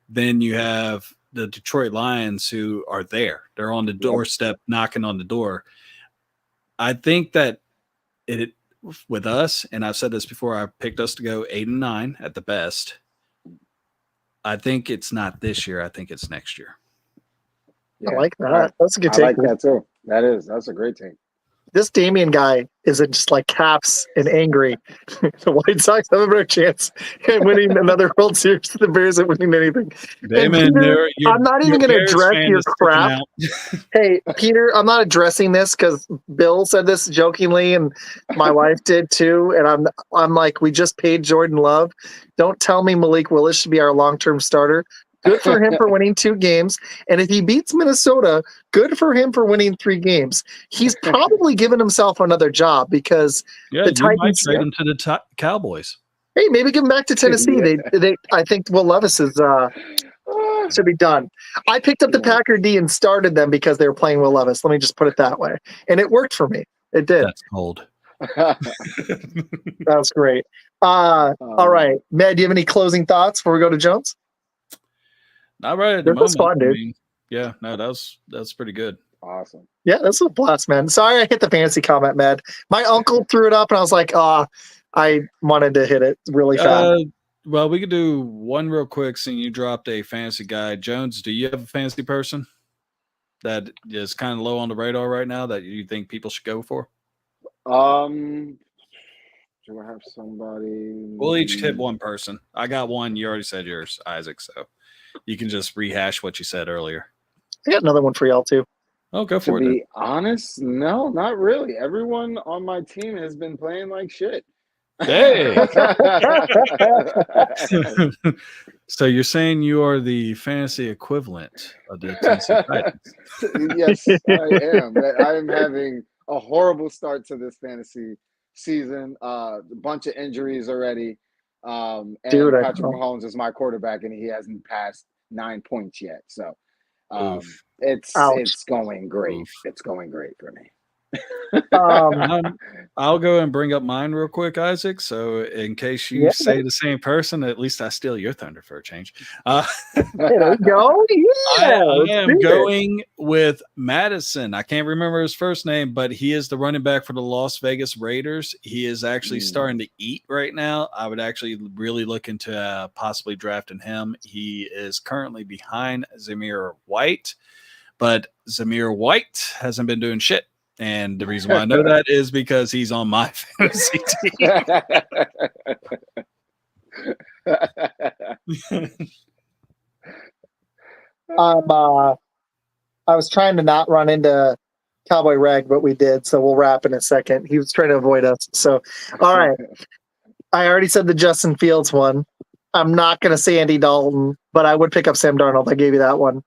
Then you have the Detroit Lions, who are there. They're on the doorstep, knocking on the door. I think that it with us, and I've said this before. I picked us to go 8-9 at the best. I think it's not this year. I think it's next year. I like that. That's a good I take. like that too. That's a great take. This Damian guy isn't just like caps and angry. The White Sox have a better chance at winning another World Series than the Bears at winning anything. And Damon, Peter, I'm not even going to Bears address fan your is sticking crap. out. Hey, Peter, I'm not addressing this because Bill said this jokingly, and my wife did too. And I'm like, we just paid Jordan Love. Don't tell me Malik Willis should be our long-term starter. Good for him for winning 2 games. And if he beats Minnesota, good for him for winning 3 games. He's probably given himself another job because Yeah, the you might Titans. trade him to the Cowboys. Hey, maybe give him back to Tennessee. Yeah. I think Will Levis is should be done. I picked up the Packer D and started them because they were playing Will Levis. Let me just put it that way, and it worked for me. It did. That's cold. That was great. All right, Matt. Do you have any closing thoughts before we go to Jones? Not right at the This was moment. fun, dude. Yeah, no, that's pretty good. Awesome. Yeah, that's a blast, man. Sorry I hit the fantasy comment, man. My uncle threw it up, and I was like, I wanted to hit it really fast. Well, we could do one real quick. Seeing you dropped a fantasy guy, Jones. Do you have a fantasy person that is kind of low on the radar right now that you think people should go for? Do I have somebody? We'll each hit one person. I got one. You already said yours, Isaac. So you can just rehash what you said earlier. I got another one for y'all too. Oh, go for To it. be honest, no, not really. Everyone on my team has been playing like shit. Hey. So you're saying you are the fantasy equivalent of the Tennessee Titans? Yes, I am. I am having a horrible start to this fantasy season. A bunch of injuries already. And Dude, Patrick Mahomes is my quarterback, and he hasn't passed 9 points yet. So Oof. Ouch. it's going great. Oof. It's going great for me. I'll go and bring up mine real quick, Isaac. So in case you Yeah. say the same person, at least I steal your thunder for a change. There we go. Yeah, I let's am do it. going with Madison. I can't remember his first name, but he is the running back for the Las Vegas Raiders. He is actually starting to eat right now. I would actually really look into possibly drafting him. He is currently behind Zamir White, but Zamir White hasn't been doing shit. And the reason why I know that is because he's on my fantasy team. I was trying to not run into Cowboy Reg, but we did, so we'll wrap in a second. He was trying to avoid us. So, all right. I already said the Justin Fields one. I'm not going to say Andy Dalton, but I would pick up Sam Darnold. I gave you that one.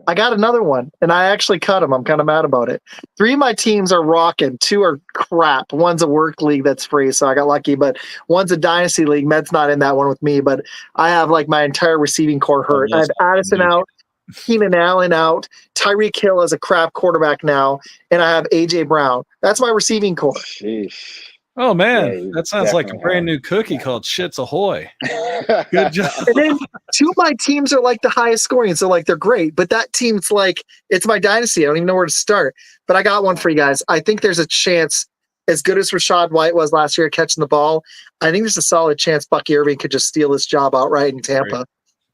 I got another one, and I actually cut him. I'm kind of mad about it. 3 of my teams are rocking. 2 are crap. One's a work league that's free, so I got lucky. But one's a dynasty league. Med's not in that one with me, but I have like my entire receiving core hurt. I have Addison out, Keenan Allen out, Tyreek Hill as a crap quarterback now, and I have A.J. Brown. That's my receiving core. Sheesh. Oh, man. Yeah, that sounds like a brand new cookie called Shits Ahoy. Good job. And then 2 of my teams are like the highest scoring, so like they're great. But that team's like, it's my dynasty. I don't even know where to start. But I got one for you guys. I think there's a chance, as good as Rashad White was last year catching the ball, I think there's a solid chance Bucky Irving could just steal this job outright in Tampa.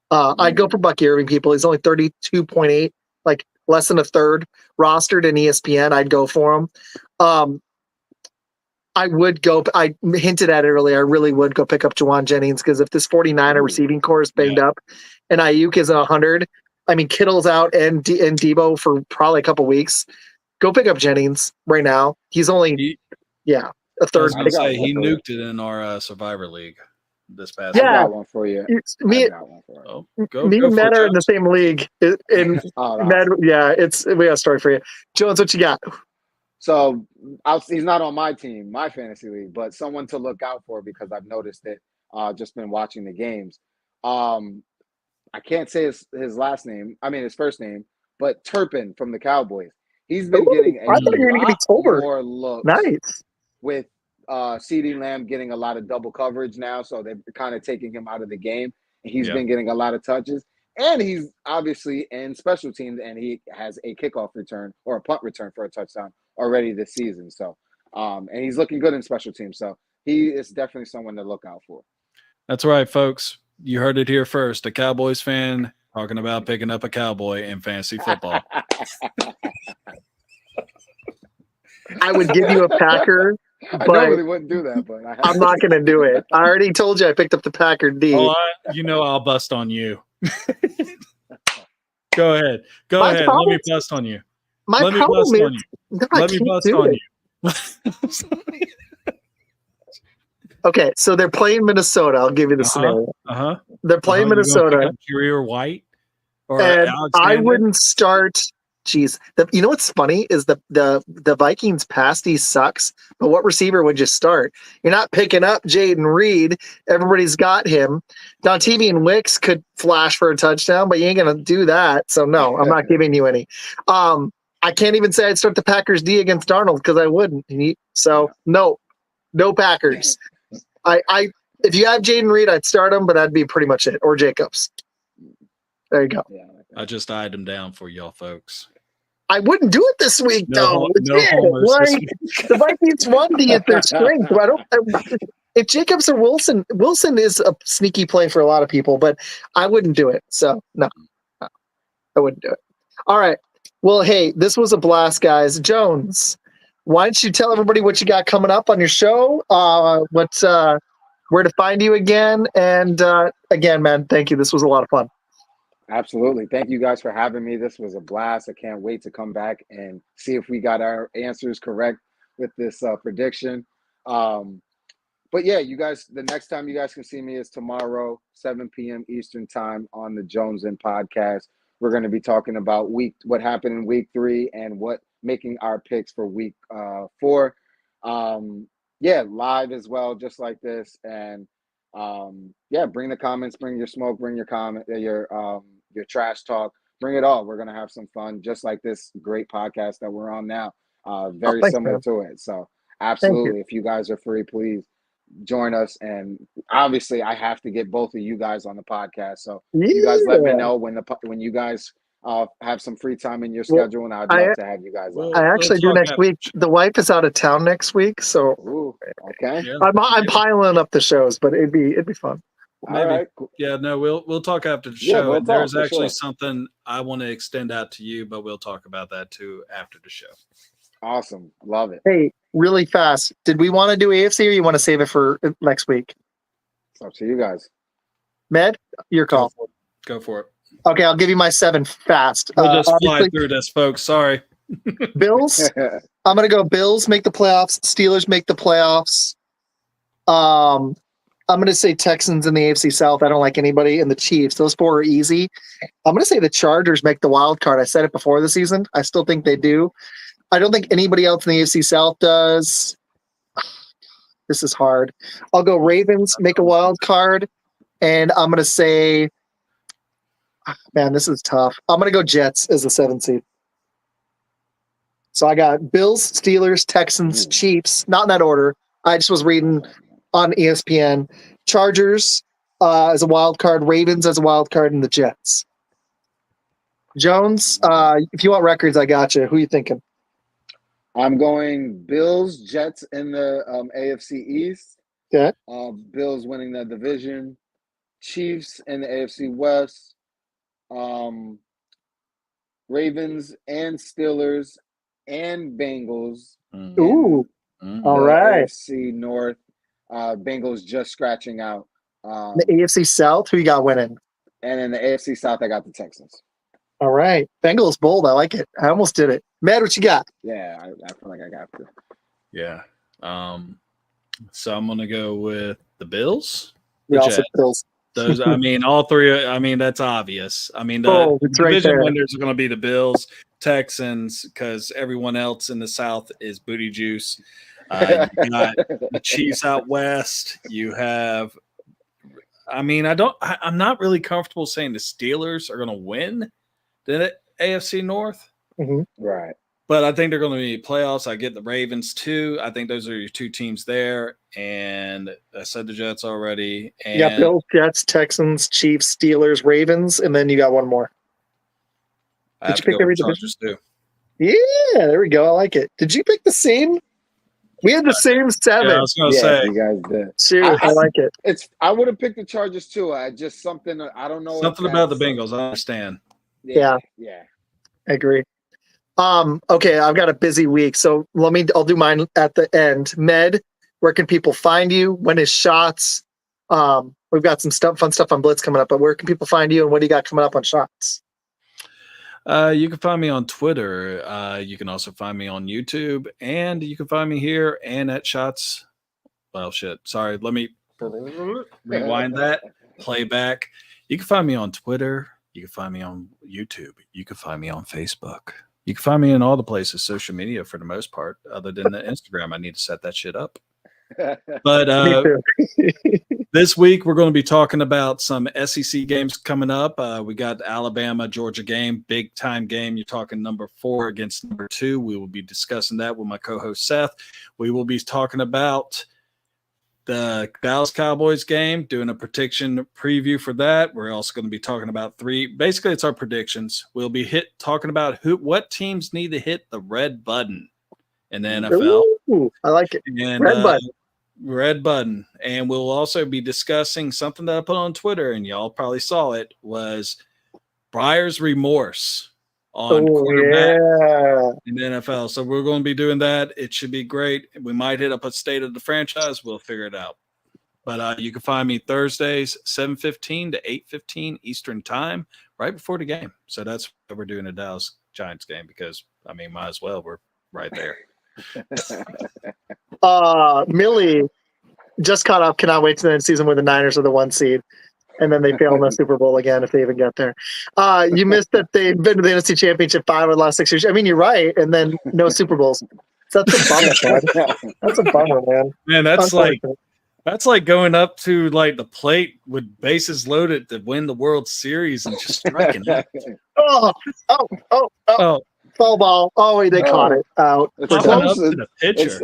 I'd go for Bucky Irving, people. He's only 32.8, like less than a third rostered in ESPN. I'd go for him. I would go. I hinted at it earlier. I really would go pick up Juwan Jennings because if this 49er receiving core is banged up and Ayuk is 100, I mean, Kittle's out and Debo for probably a couple weeks. Go pick up Jennings right now. He's only, a third. I was say, he nuked it in our Survivor League this past I got one for you. Me and Matt are in the same league. And Matt, we got a story for you. Jones, what you got? So he's not on my team, my fantasy league, but someone to look out for because I've noticed it. Just been watching the games. I can't say his last name. I mean his first name, but Turpin from the Cowboys. He's been getting a lot more looks. Nice. With CeeDee Lamb getting a lot of double coverage now, so they're kind of taking him out of the game. He's been getting a lot of touches. And he's obviously in special teams, and he has a kickoff return or a punt return for a touchdown already this season. So, and he's looking good in special teams. So he is definitely someone to look out for. That's right, folks. You heard it here first. A Cowboys fan talking about picking up a Cowboy in fantasy football. I would give you a Packer. I normally wouldn't do that, but I'm not going to do it. I already told you I picked up the Packer D. Oh, I'll bust on you. Go ahead. Let me bust on you. Let me bust on you. Okay, so they're playing Minnesota. I'll give you the scenario. They're playing Minnesota. Jareer White or I wouldn't start. Jeez, you know what's funny is the Vikings pass D sucks. But what receiver would you start? You're not picking up Jaden Reed. Everybody's got him. Dontavian Wicks could flash for a touchdown, but you ain't gonna do that. So no, I'm not giving you any. I can't even say I'd start the Packers D against Darnold because I wouldn't. So no Packers. I if you have Jaden Reed, I'd start him, but that'd be pretty much it. Or Jacobs. There you go. I just eyed him down for y'all folks. I wouldn't do it this week, though. The Vikings won at their strength. If Jacobs or Wilson is a sneaky play for a lot of people, but I wouldn't do it. So no, I wouldn't do it. All right. Well, hey, this was a blast, guys. Jones, why don't you tell everybody what you got coming up on your show? Where to find you again? And again, man, thank you. This was a lot of fun. Absolutely. Thank you guys for having me. This was a blast. I can't wait to come back and see if we got our answers correct with this prediction. But yeah, you guys, the next time you guys can see me is tomorrow, 7 p.m. Eastern time on the Jones In podcast. We're going to be talking about what happened in week 3 and making our picks for week 4. Live as well, just like this. And bring the comments, bring your smoke, bring your comment, your trash talk. Bring it all. We're gonna have some fun, just like this great podcast that we're on now. Very thanks, similar man. to it. So Thank you. absolutely, if you guys are free, please join us. And obviously, I have to get both of you guys on the podcast. So you guys let me Yeah. know when you guys have some free time in your Well, schedule, and I'd love to have you guys on. I actually do talk next after week. the show. The wife is out of town next week, so Ooh, okay. Yeah. I'm piling up the shows, but it'd be fun. All Maybe. right. Cool. Yeah, no, we'll talk after the Yeah, show. we'll And talk, there's for actually sure. something I want to extend out to you, but we'll talk about that too after the show. Awesome. Love it. Hey, really fast. Did we want to do AFC or you want to save it for next week? It's up to you guys. Med, your call. Go for it. Okay, I'll give you my 7 fast. We'll just fly Obviously, through this, folks. Sorry. Bills. I'm gonna go Bills make the playoffs. Steelers make the playoffs. I'm gonna say Texans in the AFC South. I don't like anybody in the Chiefs. Those 4 are easy. I'm gonna say the Chargers make the wild card. I said it before the season. I still think they do. I don't think anybody else in the AFC South does. This is hard. I'll go Ravens make a wild card, and I'm gonna say, man, this is tough. I'm gonna go Jets as the 7th seed. So I got Bills, Steelers, Texans, Chiefs. Not in that order. I just was reading on ESPN. Chargers as a wild card, Ravens as a wild card, and the Jets. Jones, if you want records, I got you. Who you thinking? I'm going Bills, Jets in the AFC East. Okay. Bills winning the division. Chiefs in the AFC West. Ravens and Steelers and Bengals. Ooh, all right. AFC North. Bengals just scratching out. The AFC South, who you got winning? And in the AFC South, I got the Texans. All right. Bengals bold. I like it. I almost did it. Matt, what you got? Yeah, I feel like I got to. Yeah. So I'm gonna go with the Bills. We The also Jets. Bills. Those, I mean, all 3. I mean, that's obvious. I mean, the Oh, it's right division there. winners are going to be the Bills, Texans, because everyone else in the South is booty juice. You got the Chiefs out west. You have, I mean, I'm not really comfortable saying the Steelers are going to win the AFC North. Right. But I think they're going to be playoffs. I get the Ravens too. I think those are your 2 teams there. And I said the Jets already. And You got Bills, Jets, Texans, Chiefs, Steelers, Ravens, and then you got one more. I Did have you to pick go every with Chargers too. Yeah, there we go. I like it. Did you pick the same? We had the same 7. Yeah, I was going to Yeah, say you guys did. Shoot, I like it. I would have picked the Chargers too. I just something I don't know. something about the Bengals. I understand. Yeah. I agree. Okay, I've got a busy week, so I'll do mine at the end. Med, where can people find you? When is Shots? We've got some fun stuff on Blitz coming up, but where can people find you and what do you got coming up on Shots? You can find me on Twitter. You can also find me on YouTube, and you can find me here and at Shots. Well, shit. Sorry. Let me rewind that. Play back. You can find me on Twitter. You can find me on YouTube. You can find me on Facebook. You can find me in all the places, social media for the most part, other than the Instagram. I need to set that shit up. But this week we're going to be talking about some SEC games coming up. We got the Alabama Georgia game, big time game. You're talking number 4 against number 2. We will be discussing that with my co-host Seth. We will be talking about the Dallas Cowboys game, doing a prediction preview for that. We're also going to be talking about 3. Basically, it's our predictions. We'll be talking about what teams need to hit the red button in the NFL. Ooh, I like it. And red button. And we'll also be discussing something that I put on Twitter, and y'all probably saw it, was Breyer's remorse on quarterback in the NFL. So we're going to be doing that. It should be great. We might hit up a state of the franchise. We'll figure it out. But you can find me Thursdays, 7:15 to 8:15 Eastern time, right before the game. So that's what we're doing, the Dallas Giants game, because, I mean, might as well. We're right there. Millie just caught up. Cannot wait to the end of the season where the Niners are the 1 seed. And then they fail in the Super Bowl again if they even get there. You missed that they've been to the NFC Championship 5 of the last 6 years. I mean, you're right. And then no Super Bowls. So that's a bummer, man. That's a bummer, man. Man, that's like That's like going up to like the plate with bases loaded to win the World Series and just striking out. Oh, foul ball. Oh, wait, they caught it out. It's We're Popping done. up close. to the pitcher.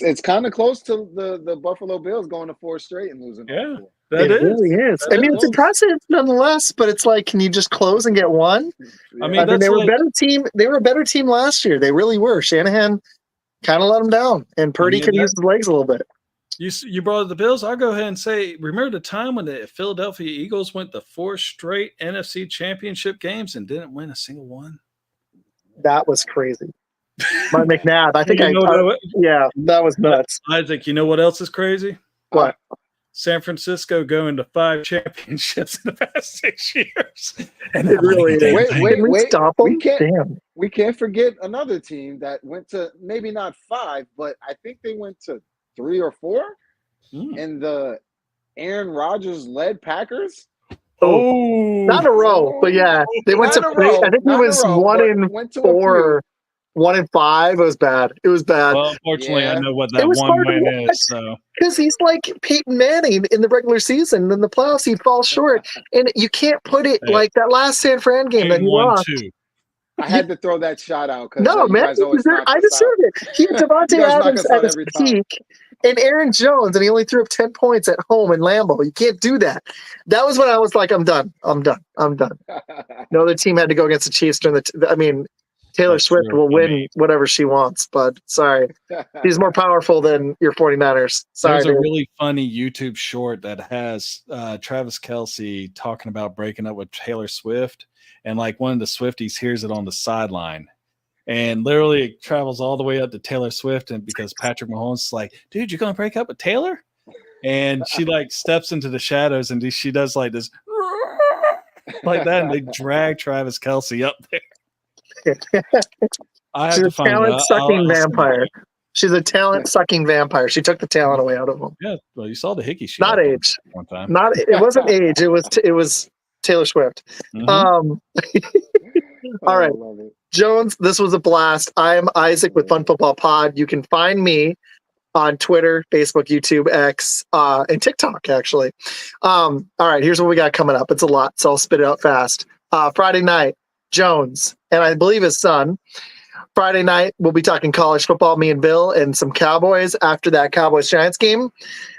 It's kind of close to the Buffalo Bills going to 4 straight and losing all Yeah, 4. that It is. really is. That I mean, is. it's impressive nonetheless, but it's like, can you just close and get one? I I mean, mean, that's they were a like, better team. They were a better team last year. They really were. Shanahan kind of let them down, and Purdy could use his legs a little bit. you brought up the Bills. I'll go ahead and say, remember the time when the Philadelphia Eagles went to 4 straight NFC Championship games and didn't win a single one? That was crazy. Mike McNabb. I think Yeah, that was nuts. Isaac, you know what else is crazy? What? San Francisco going to 5 championships in the past 6 years. And It really is. Wait, wait. Stop them? Damn. We can't forget another team that went to maybe not 5, but I think they went to 3 or 4 in the Aaron Rodgers led Packers. Not in a row, but yeah, they went to. I think it was 1 in 4, 1 in 5. It was bad. It was bad. Well, unfortunately, I know what It that was one hard to win watch. is. So Because he's like Peyton Manning in the regular season, and in the playoffs he falls short, and you can't put it like that last San Fran game that he lost. 1-2. I had to throw that shot out because No, man, I deserve it. He had Devontae Adams at his peak, and Aaron Jones, and he only threw up 10 points at home in Lambeau. You can't do that. That was when I was like, I'm done. No other team had to go against the Chiefs during the. I mean, Taylor Swift will win whatever she wants, but sorry, she's more powerful than your 49ers. Sorry, there's a really funny YouTube short that has Travis Kelce talking about breaking up with Taylor Swift, and like one of the Swifties hears it on the sideline, and literally it travels all the way up to Taylor Swift, and because Patrick Mahomes is like, dude, you're gonna break up with Taylor, and she like steps into the shadows and she does like this like that, and they drag Travis Kelce up there. She's a talent-sucking vampire. She's a talent-sucking vampire. She took the talent away out of him. Yeah, well, you saw the hickey shit. Not age. One time. It wasn't age. It was Taylor Swift. All right, Jones. This was a blast. I am Isaac with Fun Football Pod. You can find me on Twitter, Facebook, YouTube, X, and TikTok. Actually. All right. Here's what we got coming up. It's a lot, so I'll spit it out fast. Friday night. Jones and I believe his son. Friday night, we'll be talking college football, me and Bill, and some Cowboys after that Cowboys-Giants game.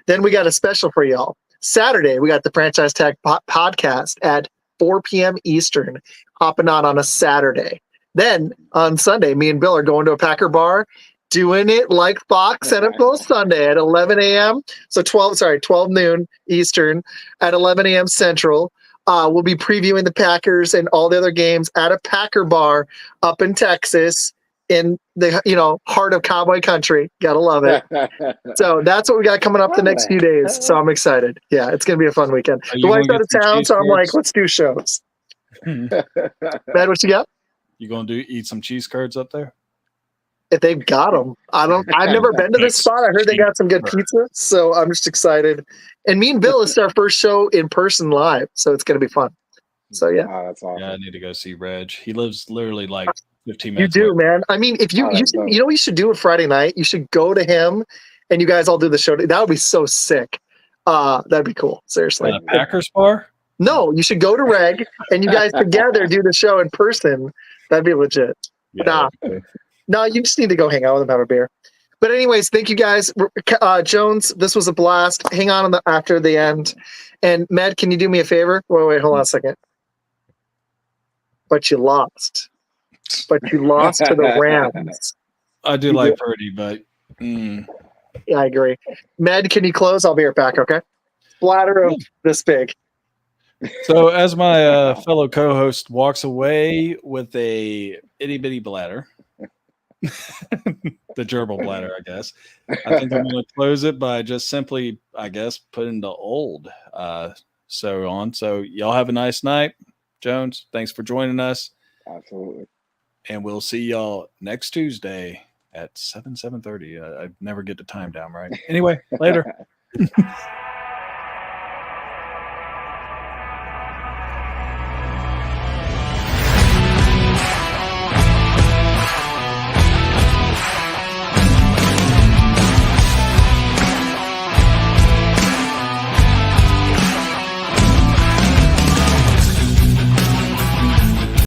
Then we got a special for y'all. Saturday, we got the Franchise Tag podcast at 4 p.m. Eastern, hopping on a Saturday. Then on Sunday, me and Bill are going to a Packer bar, doing it like Fox NFL Sunday at 11 a.m. So 12 noon Eastern at 11 a.m. Central. We'll be previewing the Packers and all the other games at a Packer bar up in Texas in the heart of cowboy country. Gotta love it. So that's what we got coming up the next few days. So I'm excited. Yeah, it's gonna be a fun weekend. The wife's out of town, so I'm like, let's do shows. Matt, what you got? You gonna eat some cheese curds up there? If they've got them, I've never been to this spot. I heard they got some good pizza, so I'm just excited. And me and Bill, it's our first show in person live, so it's gonna be fun. So yeah, that's awesome. Yeah, I need to go see Reg. He lives literally like 15 minutes. You do, man. I mean, if you should do it Friday night. You should go to him, and you guys all do the show. That would be so sick. That'd be cool. Seriously. At a Packers bar? No, you should go to Reg, and you guys together do the show in person. That'd be legit. Yeah, No, you just need to go hang out with him, have a beer. But anyways, thank you guys. Jones, this was a blast. Hang on after the end. And Med, can you do me a favor? Wait, hold on a second. But you lost. To the Rams. I do like Purdy, but yeah, I agree. Med, can you close? I'll be right back, okay? Bladder of this big. So as my fellow co-host walks away with a itty-bitty bladder, the gerbil bladder, I guess, I think I'm going to close it by just simply, I guess, putting the old on. So y'all have a nice night. Jones, thanks for joining us. Absolutely. And we'll see y'all next Tuesday at 7:30. I never get the time down right. Anyway, later.